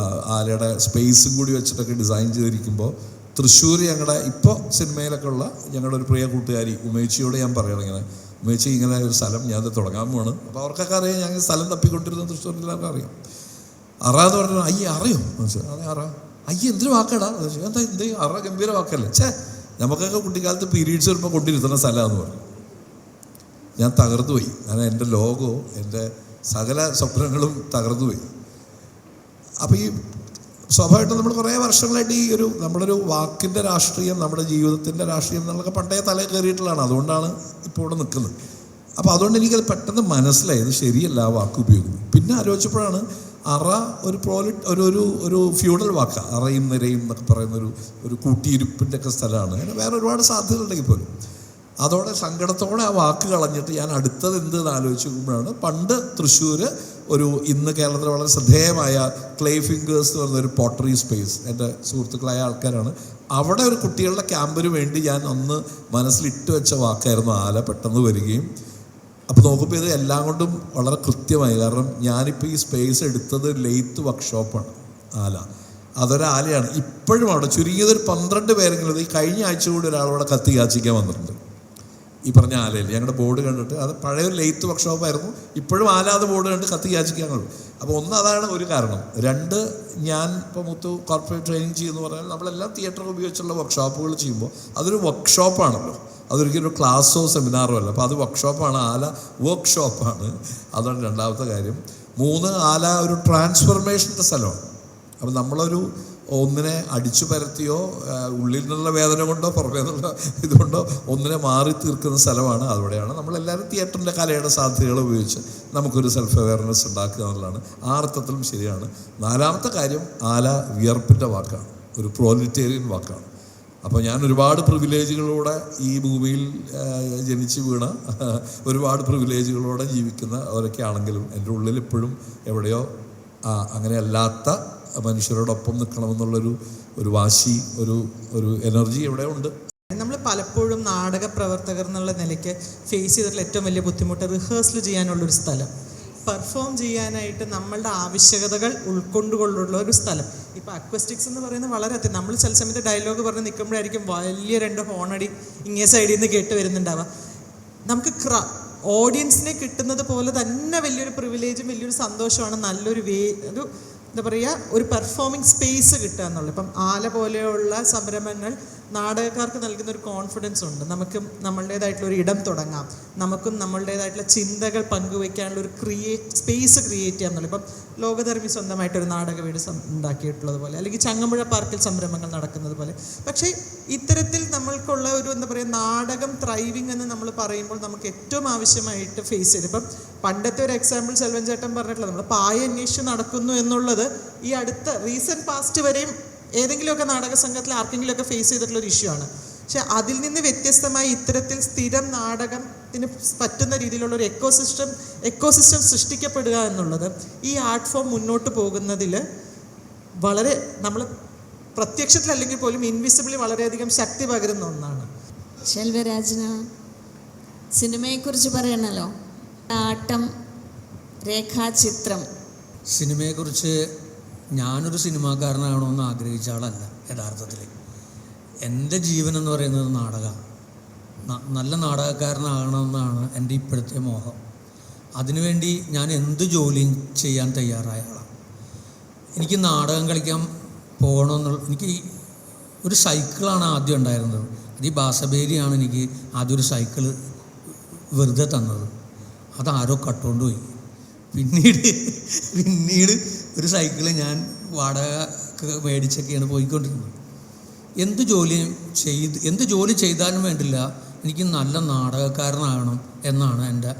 ആലയുടെ സ്പേസും കൂടി വെച്ചിട്ടൊക്കെ ഡിസൈൻ ചെയ്തിരിക്കുമ്പോൾ തൃശ്ശൂർ ഞങ്ങളുടെ ഇപ്പോൾ സിനിമയിലൊക്കെ ഉള്ള ഞങ്ങളുടെ ഒരു പ്രിയ കൂട്ടുകാരി ഉമേച്ചിയോട് ഞാൻ പറയണം, ഇങ്ങനെ ഉമേച്ചി ഇങ്ങനെ ഒരു സ്ഥലം ഞാനത് തുടങ്ങാൻ പോവാണ്. അപ്പോൾ അവർക്കൊക്കെ അറിയാം ഞങ്ങൾ സ്ഥലം തപ്പിക്കൊണ്ടിരുന്ന തൃശ്ശൂരിൽ എല്ലാവർക്കും അറിയാം. അറ എന്ന് പറഞ്ഞാൽ അയ്യ അറിയോ അതെ അറ, അയ്യ എന്തൊരു വാക്കാടാ എന്താ അറ ഗംഭീര വാക്കല്ലേ. നമുക്കൊക്കെ കുട്ടിക്കാലത്ത് പീരീഡ്സ് വരുമ്പോൾ കൊണ്ടിരുത്തുന്ന സ്ഥലമാണെന്ന് പറഞ്ഞു. ഞാൻ തകർന്നുപോയി. കാരണം എൻ്റെ ലോഗോ, എൻ്റെ സകല സ്വപ്നങ്ങളും തകർന്നുപോയി. അപ്പോൾ ഈ സ്വാഭാവികമായിട്ടും നമ്മൾ കുറേ വർഷങ്ങളായിട്ട് ഈ നമ്മളൊരു വാക്കിൻ്റെ രാഷ്ട്രീയം, നമ്മുടെ ജീവിതത്തിൻ്റെ രാഷ്ട്രീയം എന്നുള്ളതൊക്കെ പണ്ടേ തലയിൽ കയറിയിട്ടുള്ളതാണ്. അതുകൊണ്ടാണ് ഇപ്പോൾ ഇവിടെ നിൽക്കുന്നത്. അപ്പോൾ അതുകൊണ്ട് എനിക്കത് പെട്ടെന്ന് മനസ്സിലായി ഇത് ശരിയല്ല ആ വാക്ക് ഉപയോഗിക്കുന്നത്. പിന്നെ ആലോചിച്ചപ്പോഴാണ് അറ ഒരു ഫ്യൂഡൽ വാക്കാണ്. അറയും നിരയും എന്നൊക്കെ പറയുന്ന ഒരു കൂട്ടിയിരിപ്പിൻ്റെ ഒക്കെ സ്ഥലമാണ്. അങ്ങനെ വേറെ ഒരുപാട് സാധ്യതകളുണ്ടെങ്കിൽ പോലും അതോടെ സങ്കടത്തോടെ ആ വാക്ക് കളഞ്ഞിട്ട് ഞാൻ അടുത്തത് എന്തെന്ന് ആലോചിച്ച് നോക്കുമ്പോഴാണ് പണ്ട് തൃശ്ശൂർ ഇന്ന് കേരളത്തിൽ വളരെ ശ്രദ്ധേയമായ ക്ലേ ഫിംഗേഴ്സ് എന്ന് പറഞ്ഞൊരു പോട്ടറി സ്പേസ്, എൻ്റെ സുഹൃത്തുക്കളായ ആൾക്കാരാണ്. അവിടെ ഒരു കുട്ടികളുടെ ക്യാമ്പിന് വേണ്ടി ഞാൻ ഒന്ന് മനസ്സിലിട്ട് വെച്ച വാക്കായിരുന്നു ആല. പെട്ടെന്ന് വരികയും അപ്പോൾ നോക്കുമ്പോൾ ഇത് എല്ലാം കൊണ്ടും വളരെ കൃത്യമായി. കാരണം ഞാനിപ്പോൾ ഈ സ്പേസ് എടുത്തത് ലെയ്ത്ത് വർക്ക്ഷോപ്പാണ് ആല. അതൊരാലയാണ്. ഇപ്പോഴും അവിടെ ചുരുങ്ങിയതൊരു 12 പേരെങ്കിലും ഈ കഴിഞ്ഞ ആഴ്ച കൂടി ഒരാളവിടെ കത്തി കാച്ചിക്കാൻ വന്നിട്ടുണ്ട് ഈ പറഞ്ഞ ആലയിൽ. ഞങ്ങളുടെ ബോർഡ് കണ്ടിട്ട് അത് പഴയൊരു ലെയ്ത്ത് വർക്ക്ഷോപ്പായിരുന്നു. ഇപ്പോഴും ആലാതെ ബോർഡ് കണ്ട് കത്തി കാച്ചിക്കാനുള്ളൂ. അപ്പോൾ അതാണ് ഒരു കാരണം. 2, ഞാൻ ഇപ്പോൾ മുത്തു കോർപ്പറേറ്റ് ട്രെയിനിങ് ചെയ്യുമെന്ന് പറഞ്ഞാൽ നമ്മളെല്ലാം തിയേറ്റർ ഉപയോഗിച്ചുള്ള വർക്ക്ഷോപ്പുകൾ ചെയ്യുമ്പോൾ അതൊരു വർക്ക്ഷോപ്പാണല്ലോ, അതൊരിക്കലും ഒരു ക്ലാസ്സോ സെമിനാറോ അല്ല. അപ്പോൾ അത് വർക്ക്ഷോപ്പാണ്, ആല വർക്ക്ഷോപ്പാണ്. അതാണ് രണ്ടാമത്തെ കാര്യം. 3, ആല ഒരു ട്രാൻസ്ഫർമേഷൻ്റെ സ്ഥലമാണ്. അപ്പോൾ നമ്മളൊരു ഒന്നിനെ അടിച്ചു പരത്തിയോ ഉള്ളിൽ നിന്നുള്ള വേദന കൊണ്ടോ പുറമേ നിന്നുള്ള ഇതുകൊണ്ടോ ഒന്നിനെ മാറി തീർക്കുന്ന സ്ഥലമാണ്. അവിടെയാണ് നമ്മളെല്ലാവരും തിയേറ്ററിൻ്റെ കലയുടെ സാധ്യതകൾ ഉപയോഗിച്ച് നമുക്കൊരു സെൽഫ് അവെയർനെസ് ഉണ്ടാക്കുക എന്നുള്ളതാണ്. ആ അർത്ഥത്തിലും ശരിയാണ്. 4ാമത്തെ കാര്യം ആല വിയർപ്പിൻ്റെ വാക്കാണ്, ഒരു പ്രോലിറ്റേറിയൻ വാക്കാണ്. അപ്പോൾ ഞാൻ ഒരുപാട് പ്രിവിലേജുകളോടെ ഈ ഭൂമിയിൽ ജനിച്ച് വീണ ഒരുപാട് പ്രിവിലേജുകളോടെ ജീവിക്കുന്ന അവരൊക്കെ ആണെങ്കിലും എൻ്റെ ഉള്ളിൽ ഇപ്പോഴും എവിടെയോ അങ്ങനെയല്ലാത്ത മനുഷ്യരോടൊപ്പം നിൽക്കണമെന്നുള്ളൊരു വാശി, ഒരു എനർജി എവിടെ ഉണ്ട്. നമ്മൾ പലപ്പോഴും നാടക പ്രവർത്തകർ എന്നുള്ള നിലയ്ക്ക് ഫേസ് ചെയ്തിട്ടുള്ള ഏറ്റവും വലിയ ബുദ്ധിമുട്ട് റിഹേഴ്സൽ ചെയ്യാനുള്ളൊരു സ്ഥലം, പെർഫോം ചെയ്യാനായിട്ട് നമ്മളുടെ ആവശ്യകതകൾ ഉൾക്കൊണ്ടുകൊണ്ടുള്ള ഒരു സ്ഥലം. ഇപ്പോൾ അക്വസ്റ്റിക്സ് എന്ന് പറയുന്നത് വളരെ നമ്മൾ ചില സമയത്ത് ഡയലോഗ് പറഞ്ഞ് നിൽക്കുമ്പോഴായിരിക്കും വലിയ 2 ഹോണടി ഇങ്ങേ സൈഡിൽ നിന്ന് കേട്ട് വരുന്നുണ്ടാവുക. നമുക്ക് ഓഡിയൻസിനെ കിട്ടുന്നത് പോലെ തന്നെ വലിയൊരു പ്രിവിലേജും വലിയൊരു സന്തോഷമാണ് നല്ലൊരു എന്താ പറയുക, ഒരു പെർഫോമിങ് സ്പേസ് കിട്ടുക എന്നുള്ളത്. ഇപ്പം ആല പോലെയുള്ള സംരംഭങ്ങൾ നാടകക്കാർക്ക് നൽകുന്ന ഒരു കോൺഫിഡൻസ് ഉണ്ട്. നമുക്ക് നമ്മളുടേതായിട്ടുള്ള ഒരു ഇടം തുടങ്ങാം, നമുക്കും നമ്മളുടേതായിട്ടുള്ള ചിന്തകൾ പങ്കുവയ്ക്കാനുള്ള ഒരു സ്പേസ് ക്രിയേറ്റ് ചെയ്യാം എന്നുള്ളത്. ഇപ്പം ലോകധർമ്മി സ്വന്തമായിട്ടൊരു നാടക വീട് ഉണ്ടാക്കിയിട്ടുള്ളത് പോലെ, അല്ലെങ്കിൽ ചങ്ങമ്പുഴ പാർക്കിൽ സംരംഭങ്ങൾ നടക്കുന്നത് പോലെ. പക്ഷേ ഇത്തരത്തിൽ നമ്മൾക്കുള്ള ഒരു എന്താ പറയുക നാടകം ത്രൈവിങ് എന്ന് നമ്മൾ പറയുമ്പോൾ നമുക്ക് ഏറ്റവും ആവശ്യമായിട്ട് ഫേസ് ചെയ്ത്, ഇപ്പം പണ്ടത്തെ ഒരു എക്സാമ്പിൾ സെൽവൻ ചേട്ടൻ പറഞ്ഞിട്ടുള്ളത് നമ്മൾ പായ അന്വേഷിച്ച് നടക്കുന്നു എന്നുള്ളത് ഈ അടുത്ത റീസെൻറ്റ് പാസ്റ്റ് വരെയും ഏതെങ്കിലുമൊക്കെ നാടക സംഘത്തിൽ ആർക്കെങ്കിലുമൊക്കെ ഫേസ് ചെയ്തിട്ടുള്ളൊരു ഇഷ്യൂ ആണ്. പക്ഷെ അതിൽ നിന്ന് വ്യത്യസ്തമായി ഇത്തരത്തിൽ സ്ഥിരം നാടകത്തിന് പറ്റുന്ന രീതിയിലുള്ള ഒരു എക്കോസിസ്റ്റം സൃഷ്ടിക്കപ്പെടുക എന്നുള്ളത് ഈ ആർട്ട് ഫോം മുന്നോട്ട് പോകുന്നതിൽ വളരെ നമ്മൾ പ്രത്യക്ഷത്തിലല്ലെങ്കിൽ പോലും ഇൻവിസിബിളി വളരെയധികം ശക്തി പകരുന്ന ഒന്നാണ്. ശെൽവരാജിന് സിനിമയെക്കുറിച്ച് പറയണല്ലോ. ആട്ടം, രേഖാചിത്രം. സിനിമയെക്കുറിച്ച് ഞാനൊരു സിനിമാക്കാരനാകണമെന്ന് ആഗ്രഹിച്ച ആളല്ല യഥാർത്ഥത്തിൽ. എൻ്റെ ജീവൻ എന്ന് പറയുന്നത് നാടകമാണ്. നല്ല നാടകക്കാരനാകണമെന്നാണ് എൻ്റെ ഇപ്പോഴത്തെ മോഹം. അതിനുവേണ്ടി ഞാൻ എന്ത് ജോലിയും ചെയ്യാൻ തയ്യാറായ ആളാണ്. എനിക്ക് നാടകം കളിക്കാൻ പോകണമെന്നുള്ള എനിക്ക് ഒരു സൈക്കിളാണ് ആദ്യം ഉണ്ടായിരുന്നത്. അത് ഈ ബാസബേരിയാണ് എനിക്ക് ആദ്യം ഒരു സൈക്കിള് വെറുതെ തന്നത്. അതാരോ കട്ടുകൊണ്ട് പോയി. പിന്നീട് ഒരു സൈക്കിള് ഞാൻ വാടക മേടിച്ചൊക്കെയാണ് പോയിക്കൊണ്ടിരുന്നത്. എന്ത് ജോലി ചെയ്താലും വേണ്ടില്ല, എനിക്ക് നല്ല നാടകക്കാരനാകണം എന്നാണ് എൻ്റെ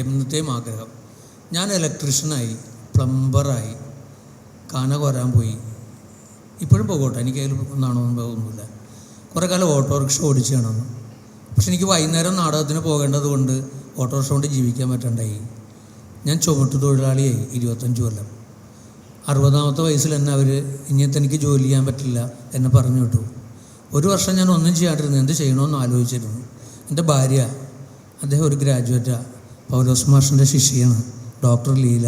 എന്നത്തെയും ആഗ്രഹം. ഞാൻ ഇലക്ട്രീഷ്യനായി, പ്ലംബറായി, കന കൊരാൻ പോയി. ഇപ്പോഴും പോകട്ടെ, എനിക്ക് അതിൽ ഒന്നുമില്ല. കുറേ കാലം ഓട്ടോറിക്ഷ ഓടിച്ച് കാണുന്നു. പക്ഷെ എനിക്ക് വൈകുന്നേരം നാടകത്തിന് പോകേണ്ടത് കൊണ്ട് ഓട്ടോറിക്ഷ കൊണ്ട് ജീവിക്കാൻ പറ്റണ്ടായി. ഞാൻ ചുമട്ടു തൊഴിലാളിയായി 25 കൊല്ലം. 60ാമത്തെ വയസ്സിൽ എന്നെ അവർ ഇങ്ങനത്തെ എനിക്ക് ജോലി ചെയ്യാൻ പറ്റില്ല എന്നെ പറഞ്ഞു വിട്ടു. ഒരു വർഷം ഞാൻ ഒന്നും ചെയ്യാണ്ടിരുന്നു, എന്ത് ചെയ്യണമെന്ന് ആലോചിച്ചിരുന്നു. എൻ്റെ ഭാര്യ, അദ്ദേഹം ഒരു ഗ്രാജുവേറ്റാണ്, പൗലോസ് മാഷിൻ്റെ ശിഷ്യയാണ്, ഡോക്ടർ ലീല.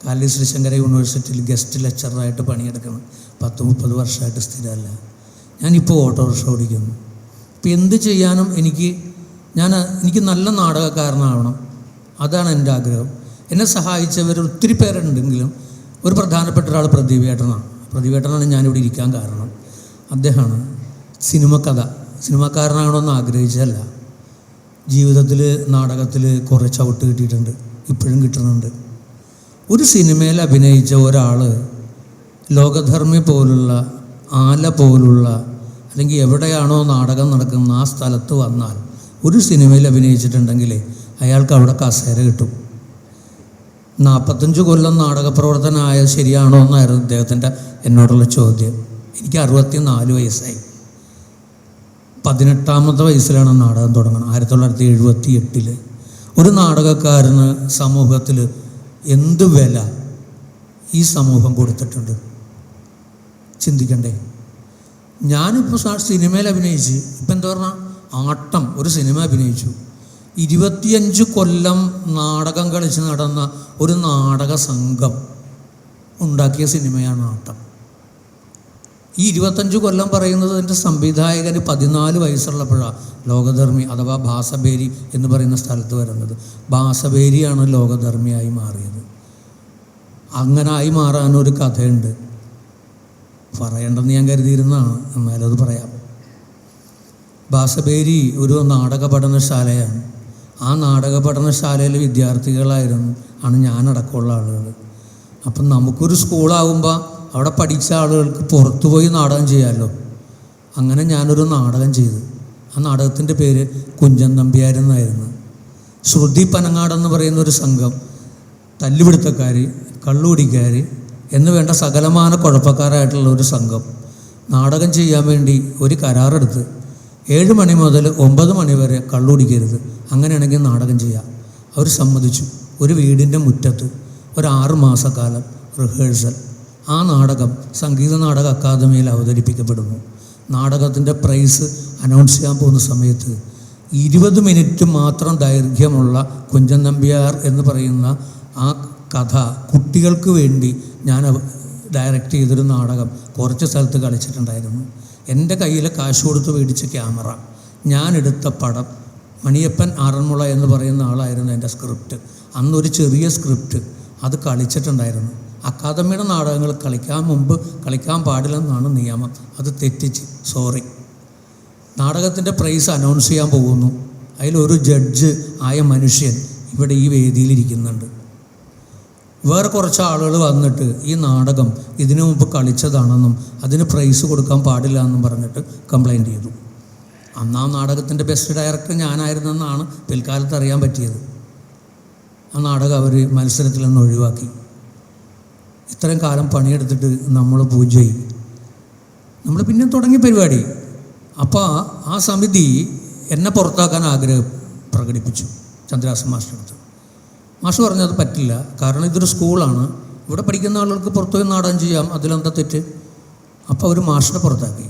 കാലി ശ്രീശങ്കര യൂണിവേഴ്സിറ്റിയിൽ ഗസ്റ്റ് ലെക്ചറായിട്ട് പണിയെടുക്കണം. 10-30 വർഷമായിട്ട് സ്ഥിരമല്ല. ഞാനിപ്പോൾ ഓട്ടോറിക്ഷ ഓടിക്കുന്നു. ഇപ്പം എന്ത് ചെയ്യാനും എനിക്ക് നല്ല നാടകക്കാരനാവണം. അതാണ് എൻ്റെ ആഗ്രഹം. എന്നെ സഹായിച്ചവർ ഒത്തിരി പേരുണ്ടെങ്കിലും ഒരു പ്രധാനപ്പെട്ട ഒരാൾ പ്രദീപേട്ടനാണ് ഞാനിവിടെ ഇരിക്കാൻ കാരണം. അദ്ദേഹമാണ് സിനിമക്കാരനാകണമെന്ന് ആഗ്രഹിച്ചതല്ല. ജീവിതത്തിൽ നാടകത്തിൽ കുറേ ചവിട്ട് കിട്ടിയിട്ടുണ്ട്, ഇപ്പോഴും കിട്ടുന്നുണ്ട്. ഒരു സിനിമയിൽ അഭിനയിച്ച ഒരാൾ ലോകധർമ്മി പോലുള്ള, ആല പോലുള്ള, അല്ലെങ്കിൽ എവിടെയാണോ നാടകം നടക്കുന്ന ആ സ്ഥലത്ത് വന്നാൽ ഒരു സിനിമയിൽ അഭിനയിച്ചിട്ടുണ്ടെങ്കിൽ അയാൾക്ക് അവിടെ കസേര കിട്ടും. 45 കൊല്ലം നാടക പ്രവർത്തനമായ ശരിയാണോ എന്നായിരുന്നു അദ്ദേഹത്തിൻ്റെ എന്നോടുള്ള ചോദ്യം. എനിക്ക് 64 വയസ്സായി. 18ാമത്തെ വയസ്സിലാണ് നാടകം തുടങ്ങുന്നത്, 1978. ഒരു നാടകക്കാരന് സമൂഹത്തിൽ എന്ത് വില ഈ സമൂഹം കൊടുത്തിട്ടുണ്ട് ചിന്തിക്കണ്ടേ? ഞാനിപ്പോൾ സിനിമയിൽ അഭിനയിച്ച്, ഇപ്പം എന്താ പറഞ്ഞാൽ ആട്ടം ഒരു സിനിമ അഭിനയിച്ചു. 25 കൊല്ലം നാടകം കളിച്ച് നടന്ന ഒരു നാടക സംഘം ഉണ്ടാക്കിയ സിനിമയാണ് ആട്ടം. ഈ 25 കൊല്ലം പറയുന്നത് എൻ്റെ സംവിധായകന് 14 വയസ്സുള്ളപ്പോഴാണ് ലോകധർമ്മി അഥവാ ബാസബേരി എന്ന് പറയുന്ന സ്ഥലത്ത് വരുന്നത്. ബാസബേരിയാണ് ലോകധർമ്മിയായി മാറിയത്. അങ്ങനായി മാറാനൊരു കഥയുണ്ട്, പറയേണ്ടെന്ന് ഞാൻ കരുതിയിരുന്നതാണ്, എന്നാലും അത് പറയാം. ബാസബേരി ഒരു നാടക പഠനശാലയാണ്. ആ നാടക പഠനശാലയിലെ വിദ്യാർത്ഥികളാണ് ഞാനടക്കമുള്ള ആളുകൾ. അപ്പം നമുക്കൊരു സ്കൂളാകുമ്പോൾ അവിടെ പഠിച്ച ആളുകൾക്ക് പുറത്തുപോയി നാടകം ചെയ്യാമല്ലോ. അങ്ങനെ ഞാനൊരു നാടകം ചെയ്തു. ആ നാടകത്തിൻ്റെ പേര് കുഞ്ചൻ നമ്പ്യാരെന്നായിരുന്നു. ശ്രുതി പനങ്ങാടെന്ന് പറയുന്ന ഒരു സംഘം, തല്ലുപിടുത്തക്കാർ, കള്ളുകുടിക്കാർ എന്ന് വേണ്ട സകലമാന കുഴപ്പക്കാരായിട്ടുള്ള ഒരു സംഘം നാടകം ചെയ്യാൻ വേണ്ടി ഒരു കരാറെടുത്ത് 7 മണി മുതൽ 9 മണി വരെ കള്ളുകുടിക്കരുത്, അങ്ങനെയാണെങ്കിൽ നാടകം ചെയ്യാം. അവർ സമ്മതിച്ചു. ഒരു വീടിൻ്റെ മുറ്റത്ത് ഒരു 6 മാസക്കാലം റിഹേഴ്സൽ. ആ നാടകം സംഗീത നാടക അക്കാദമിയിൽ അവതരിപ്പിക്കപ്പെടുന്നു. നാടകത്തിൻ്റെ പ്രൈസ് അനൗൺസ് ചെയ്യാൻ പോകുന്ന സമയത്ത് 20 മിനിറ്റ് മാത്രം ദൈർഘ്യമുള്ള കുഞ്ചൻ നമ്പ്യാർ എന്ന് പറയുന്ന ആ കഥ കുട്ടികൾക്ക് വേണ്ടി ഞാൻ ഡയറക്റ്റ് ചെയ്തൊരു നാടകം കുറച്ച് സ്ഥലത്ത് കളിച്ചിട്ടുണ്ടായിരുന്നു. എൻ്റെ കയ്യിൽ കാശ് കൊടുത്ത് മേടിച്ച ക്യാമറ, ഞാനെടുത്ത പടം, മണിയപ്പൻ ആറന്മുള എന്ന് പറയുന്ന ആളായിരുന്നു എൻ്റെ സ്ക്രിപ്റ്റ്. അന്നൊരു ചെറിയ സ്ക്രിപ്റ്റ് അത് കളിച്ചിട്ടുണ്ടായിരുന്നു. അക്കാദമിയുടെ നാടകങ്ങൾ കളിക്കാൻ മുമ്പ് കളിക്കാൻ പാടില്ലെന്നാണ് നിയമം. അത് തെറ്റിച്ച്, സോറി. നാടകത്തിൻ്റെ പ്രൈസ് അനൗൺസ് ചെയ്യാൻ പോകുന്നു. അതിലൊരു ജഡ്ജ് ആയ മനുഷ്യൻ ഇവിടെ ഈ വേദിയിലിരിക്കുന്നുണ്ട്. വേറെ കുറച്ച് ആളുകൾ വന്നിട്ട് ഈ നാടകം ഇതിനു മുമ്പ് കളിച്ചതാണെന്നും അതിന് പ്രൈസ് കൊടുക്കാൻ പാടില്ല എന്നും പറഞ്ഞിട്ട് കംപ്ലൈൻറ്റ് ചെയ്തു. അന്ന് ആ നാടകത്തിൻ്റെ ബെസ്റ്റ് ഡയറക്ടർ ഞാനായിരുന്നെന്നാണ് പിൽക്കാലത്ത് അറിയാൻ പറ്റിയത്. ആ നാടകം അവർ മത്സരത്തിൽ നിന്ന് ഒഴിവാക്കി. ഇത്രയും കാലം പണിയെടുത്തിട്ട് നമ്മൾ പൂജയായി. നമ്മൾ പിന്നെ തുടങ്ങിയ പരിപാടി. അപ്പോൾ ആ സമിതി എന്നെ പുറത്താക്കാൻ ആഗ്രഹം പ്രകടിപ്പിച്ചു ചന്ദ്രാസൻ മാസ്റ്റർ അടുത്ത്. മാഷ് പറഞ്ഞത് പറ്റില്ല, കാരണം ഇതൊരു സ്കൂളാണ്, ഇവിടെ പഠിക്കുന്ന ആളുകൾക്ക് പുറത്തുപോയി നാടകം ചെയ്യാം, അതിലെന്താ തെറ്റ്? അപ്പോൾ അവർ മാഷിനെ പുറത്താക്കി.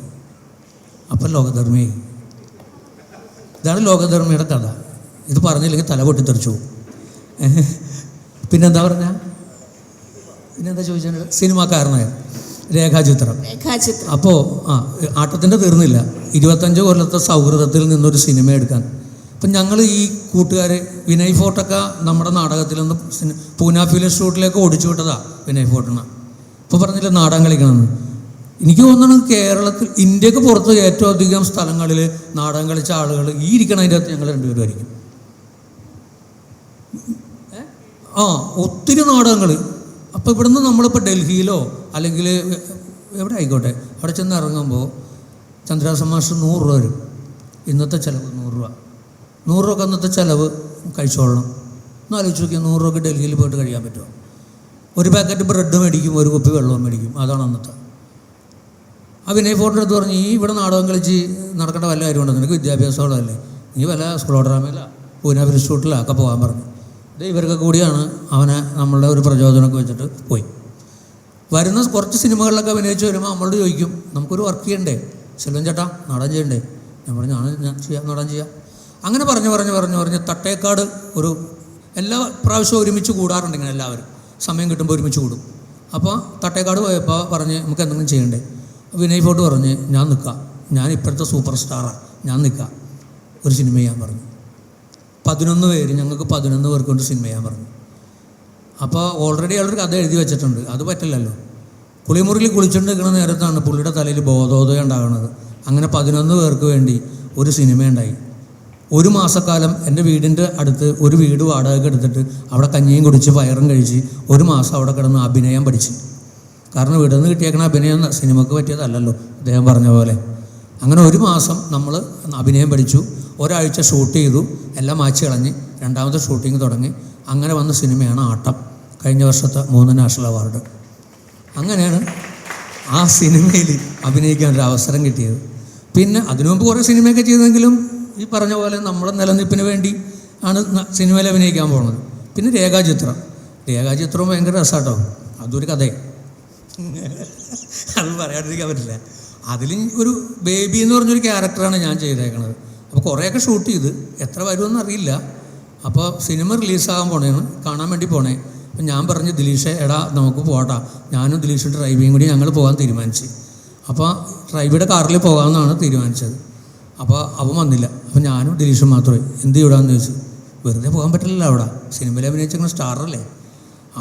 അപ്പം ലോകധർമ്മിയായി. ഇതാണ് ലോകധർമ്മിയുടെ കഥ. ഇത് പറഞ്ഞില്ലെങ്കിൽ തല പൊട്ടിത്തെറിച്ചു പോകും. പിന്നെന്താ പറഞ്ഞ, പിന്നെന്താ ചോദിച്ചത്? സിനിമാക്കാരനായ രേഖാചിത്രം. അപ്പോൾ ആട്ടത്തിൻ്റെ തീർന്നില്ല. 25 കൊല്ലത്തെ സൗഹൃദത്തിൽ നിന്നൊരു സിനിമ എടുക്കാൻ. അപ്പം ഞങ്ങൾ ഈ കൂട്ടുകാർ വിനയ് ഫോർട്ടൊക്കെ നമ്മുടെ നാടകത്തിൽ നിന്ന് പൂന ഫിലിം ഇൻസ്റ്റിറ്റ്യൂട്ടിലേക്ക് ഓടിച്ചു വിട്ടതാ വിനയ് ഫോർട്ടിനെ. ഇപ്പോൾ പറഞ്ഞില്ല നാടകം കളിക്കണമെന്ന്. എനിക്ക് തോന്നുന്നു കേരളത്തിൽ, ഇന്ത്യക്ക് പുറത്ത് ഏറ്റവും അധികം സ്ഥലങ്ങളിൽ നാടകം കളിച്ച ആളുകൾ ഈ ഇരിക്കണതിൻ്റെ അകത്ത് ഞങ്ങൾ രണ്ടുപേരും ആയിരിക്കും. ഒത്തിരി നാടകങ്ങൾ. അപ്പോൾ ഇവിടുന്ന് നമ്മളിപ്പോൾ ഡൽഹിയിലോ അല്ലെങ്കിൽ എവിടെ ആയിക്കോട്ടെ അവിടെ ചെന്ന് ഇറങ്ങുമ്പോൾ ചന്ദ്രാസൻ മാസ്റ്റർ 100 രൂപ വരും. ഇന്നത്തെ ചിലവ് 100 രൂപ. 100 രൂപ അന്നത്തെ ചിലവ് കഴിച്ചോളണം. ഒന്ന് ആലോചിച്ച് നോക്കിയാൽ 100 രൂപയ്ക്ക് ഡൽഹിയിൽ പോയിട്ട് കഴിയാൻ പറ്റുമോ? ഒരു പാക്കറ്റ് ബ്രെഡ് മേടിക്കും, ഒരു കുപ്പി വെള്ളവും മേടിക്കും. അതാണ് അന്നത്തെ. ആ വിനയ് ഫോർട്ടിൻ്റെ അടുത്ത് പറഞ്ഞ്, ഈ ഇവിടെ നാടകം കളിച്ച് നടക്കേണ്ട വല്ല കാര്യമുണ്ടോ? നിനക്ക് വിദ്യാഭ്യാസമുള്ളതല്ലേ, നീ വല്ല സ്കൂൾ ഡ്രാമയില പൂന ഫിലിം ഇൻസ്റ്റിറ്റ്യൂട്ടിലൊക്കെ പോകാൻ പറഞ്ഞു. ഇത് ഇവരൊക്കെ കൂടിയാണ് അവനെ നമ്മളുടെ ഒരു പ്രചോദനമൊക്കെ വെച്ചിട്ട് പോയി. വരുന്ന കുറച്ച് സിനിമകളിലൊക്കെ അഭിനയിച്ച് വരുമ്പോൾ നമ്മളോട് ചോദിക്കും, നമുക്കൊരു വർക്ക് ചെയ്യണ്ടേ സെൽവൻ ചേട്ടാ, നാടകം ചെയ്യണ്ടേ? ഞാൻ പറഞ്ഞു, ഞാൻ ചെയ്യാം, നാടകം ചെയ്യാം. അങ്ങനെ പറഞ്ഞ് തട്ടേക്കാട് ഒരു എല്ലാ പ്രാവശ്യവും ഒരുമിച്ച് കൂടാറുണ്ട്. ഇങ്ങനെ എല്ലാവരും സമയം കിട്ടുമ്പോൾ ഒരുമിച്ച് കൂടും. അപ്പോൾ തട്ടേക്കാട് പോയപ്പോൾ പറഞ്ഞ് നമുക്ക് എന്തെങ്കിലും ചെയ്യണ്ടേ? വിനയ് ഫോർട്ട് പറഞ്ഞ്, ഞാൻ നിൽക്കാം, ഞാൻ ഇപ്പോഴത്തെ സൂപ്പർ സ്റ്റാറാണ്, ഞാൻ നിൽക്കാം, ഒരു സിനിമ ചെയ്യാൻ പറഞ്ഞു. 11 പേര്, ഞങ്ങൾക്ക് 11 പേർക്ക് കൊണ്ട് സിനിമ ചെയ്യാൻ പറഞ്ഞു. അപ്പോൾ ഓൾറെഡി അയാളൊരു കഥ എഴുതി വെച്ചിട്ടുണ്ട്. അത് പറ്റില്ലല്ലോ. കുളിമുറിയിൽ കുളിച്ചുകൊണ്ട് നിൽക്കുന്ന നേരത്താണ് പുള്ളിയുടെ തലയിൽ ബോധോദയം ഉണ്ടാകുന്നത്. അങ്ങനെ 11 പേർക്ക് വേണ്ടി ഒരു സിനിമ ഉണ്ടായി. 1 മാസക്കാലം എൻ്റെ വീടിൻ്റെ അടുത്ത് ഒരു വീട് വാടകയ്ക്ക് എടുത്തിട്ട് അവിടെ കഞ്ഞിയും കുടിച്ച് പയറും കഴിച്ച് 1 മാസം അവിടെ കിടന്ന് അഭിനയം പഠിച്ച്. കാരണം വീട്ടിൽ നിന്ന് കിട്ടിയേക്കണ അഭിനയം സിനിമയ്ക്ക് പറ്റിയതല്ലല്ലോ, അദ്ദേഹം പറഞ്ഞ പോലെ. അങ്ങനെ 1 മാസം നമ്മൾ അഭിനയം പഠിച്ചു. ഒരാഴ്ച ഷൂട്ട് ചെയ്തു, എല്ലാം മാച്ച് കളഞ്ഞ് 2ാമത്തെ ഷൂട്ടിങ് തുടങ്ങി. അങ്ങനെ വന്ന സിനിമയാണ് ആട്ടം. കഴിഞ്ഞ വർഷത്തെ 3 നാഷണൽ അവാർഡ്. അങ്ങനെയാണ് ആ സിനിമയിൽ അഭിനയിക്കാൻ ഒരു അവസരം കിട്ടിയത്. പിന്നെ അതിനു മുമ്പ് കുറേ സിനിമയൊക്കെ ചെയ്തെങ്കിലും ഈ പറഞ്ഞ പോലെ നമ്മുടെ നിലനിൽപ്പിന് വേണ്ടി ആണ് സിനിമയിൽ അഭിനയിക്കാൻ പോകുന്നത്. പിന്നെ രേഖാചിത്രവും ഭയങ്കര രസമാട്ടോ. അതൊരു കഥയെ അത് പറയാണ്ടിരിക്കാൻ പറ്റില്ല. അതിലും ഒരു ബേബി എന്ന് പറഞ്ഞൊരു ക്യാരക്ടറാണ് ഞാൻ ചെയ്തേക്കണത്. അപ്പോൾ കുറേയൊക്കെ ഷൂട്ട് ചെയ്ത് എത്ര വരുമെന്ന് അറിയില്ല. അപ്പോൾ സിനിമ റിലീസാകാൻ പോണേന്ന് കാണാൻ വേണ്ടി പോണേ. അപ്പം ഞാൻ പറഞ്ഞു, ദിലീഷേ എടാ നമുക്ക് പോകട്ടാ, ഞാനും ദിലീഷും ഡ്രൈവിങ് കൂടി ഞങ്ങൾ പോകാൻ തീരുമാനിച്ചു. അപ്പോൾ ഡ്രൈവിയുടെ കാറിൽ പോകാമെന്നാണ് തീരുമാനിച്ചത്. അപ്പോൾ അവൻ വന്നില്ല. അപ്പോൾ ഞാനും ദിലീഷും മാത്രമേ. എന്ത് ചെയ്യടാന്ന് ചോദിച്ചു. വെറുതെ പോകാൻ പറ്റില്ലല്ലോ, അവിടെ സിനിമയിൽ അഭിനയിച്ചിങ്ങനെ സ്റ്റാറല്ലേ.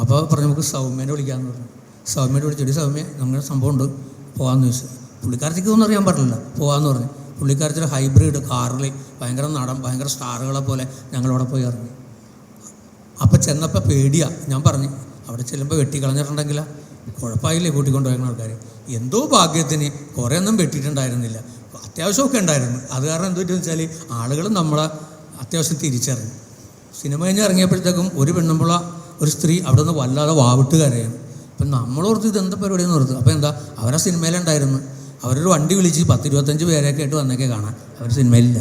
അപ്പോൾ പറഞ്ഞു, നമുക്ക് സൗമ്യനെ വിളിക്കാമെന്ന് പറഞ്ഞു. സൗമ്യനെ വിളിച്ചിട്ട്, സൗമ്യ നമ്മുടെ സംഭവം ഉണ്ട്, പോകാമെന്ന് ചോദിച്ചു. പുള്ളിക്കാരത്തേക്ക് ഒന്നും അറിയാൻ പറ്റില്ല, പോകാമെന്ന് പറഞ്ഞു. പുള്ളിക്കാരത്തിൻ്റെ ഹൈബ്രിഡ് കാറിൽ ഭയങ്കര സ്റ്റാറുകളെ പോലെ ഞങ്ങളവിടെ പോയി ഇറങ്ങി. അപ്പം ചെന്നപ്പോൾ പേടിയാണ്. ഞാൻ പറഞ്ഞു, അവിടെ ചെല്ലുമ്പോൾ വെട്ടിക്കളഞ്ഞിട്ടുണ്ടെങ്കിലോ, കുഴപ്പമായില്ലേ കൂട്ടിക്കൊണ്ടുപോയ ആൾക്കാർ. എന്തോ ഭാഗ്യത്തിന് കുറേ ഒന്നും വെട്ടിയിട്ടുണ്ടായിരുന്നില്ല, അത്യാവശ്യമൊക്കെ ഉണ്ടായിരുന്നു. അത് കാരണം എന്ത് പറ്റുമെന്ന് വെച്ചാൽ ആളുകൾ നമ്മളെ അത്യാവശ്യം തിരിച്ചറിഞ്ഞു. സിനിമ കഴിഞ്ഞ് ഇറങ്ങിയപ്പോഴത്തേക്കും ഒരു പെണ്ണുമ്പുള്ള ഒരു സ്ത്രീ അവിടെ നിന്ന് വല്ലാതെ വാവിട്ട് കരയാണ്. അപ്പം നമ്മളോർത്ത് ഇതെന്താ പരിപാടിയെന്ന് ഓർത്ത്. അപ്പോൾ എന്താ, അവരെ സിനിമയിലുണ്ടായിരുന്നു. അവരൊരു വണ്ടി വിളിച്ച് 10-25 പേരെയൊക്കെ ആയിട്ട് വന്നേക്കെ കാണാൻ. അവർ സിനിമയിലില്ല.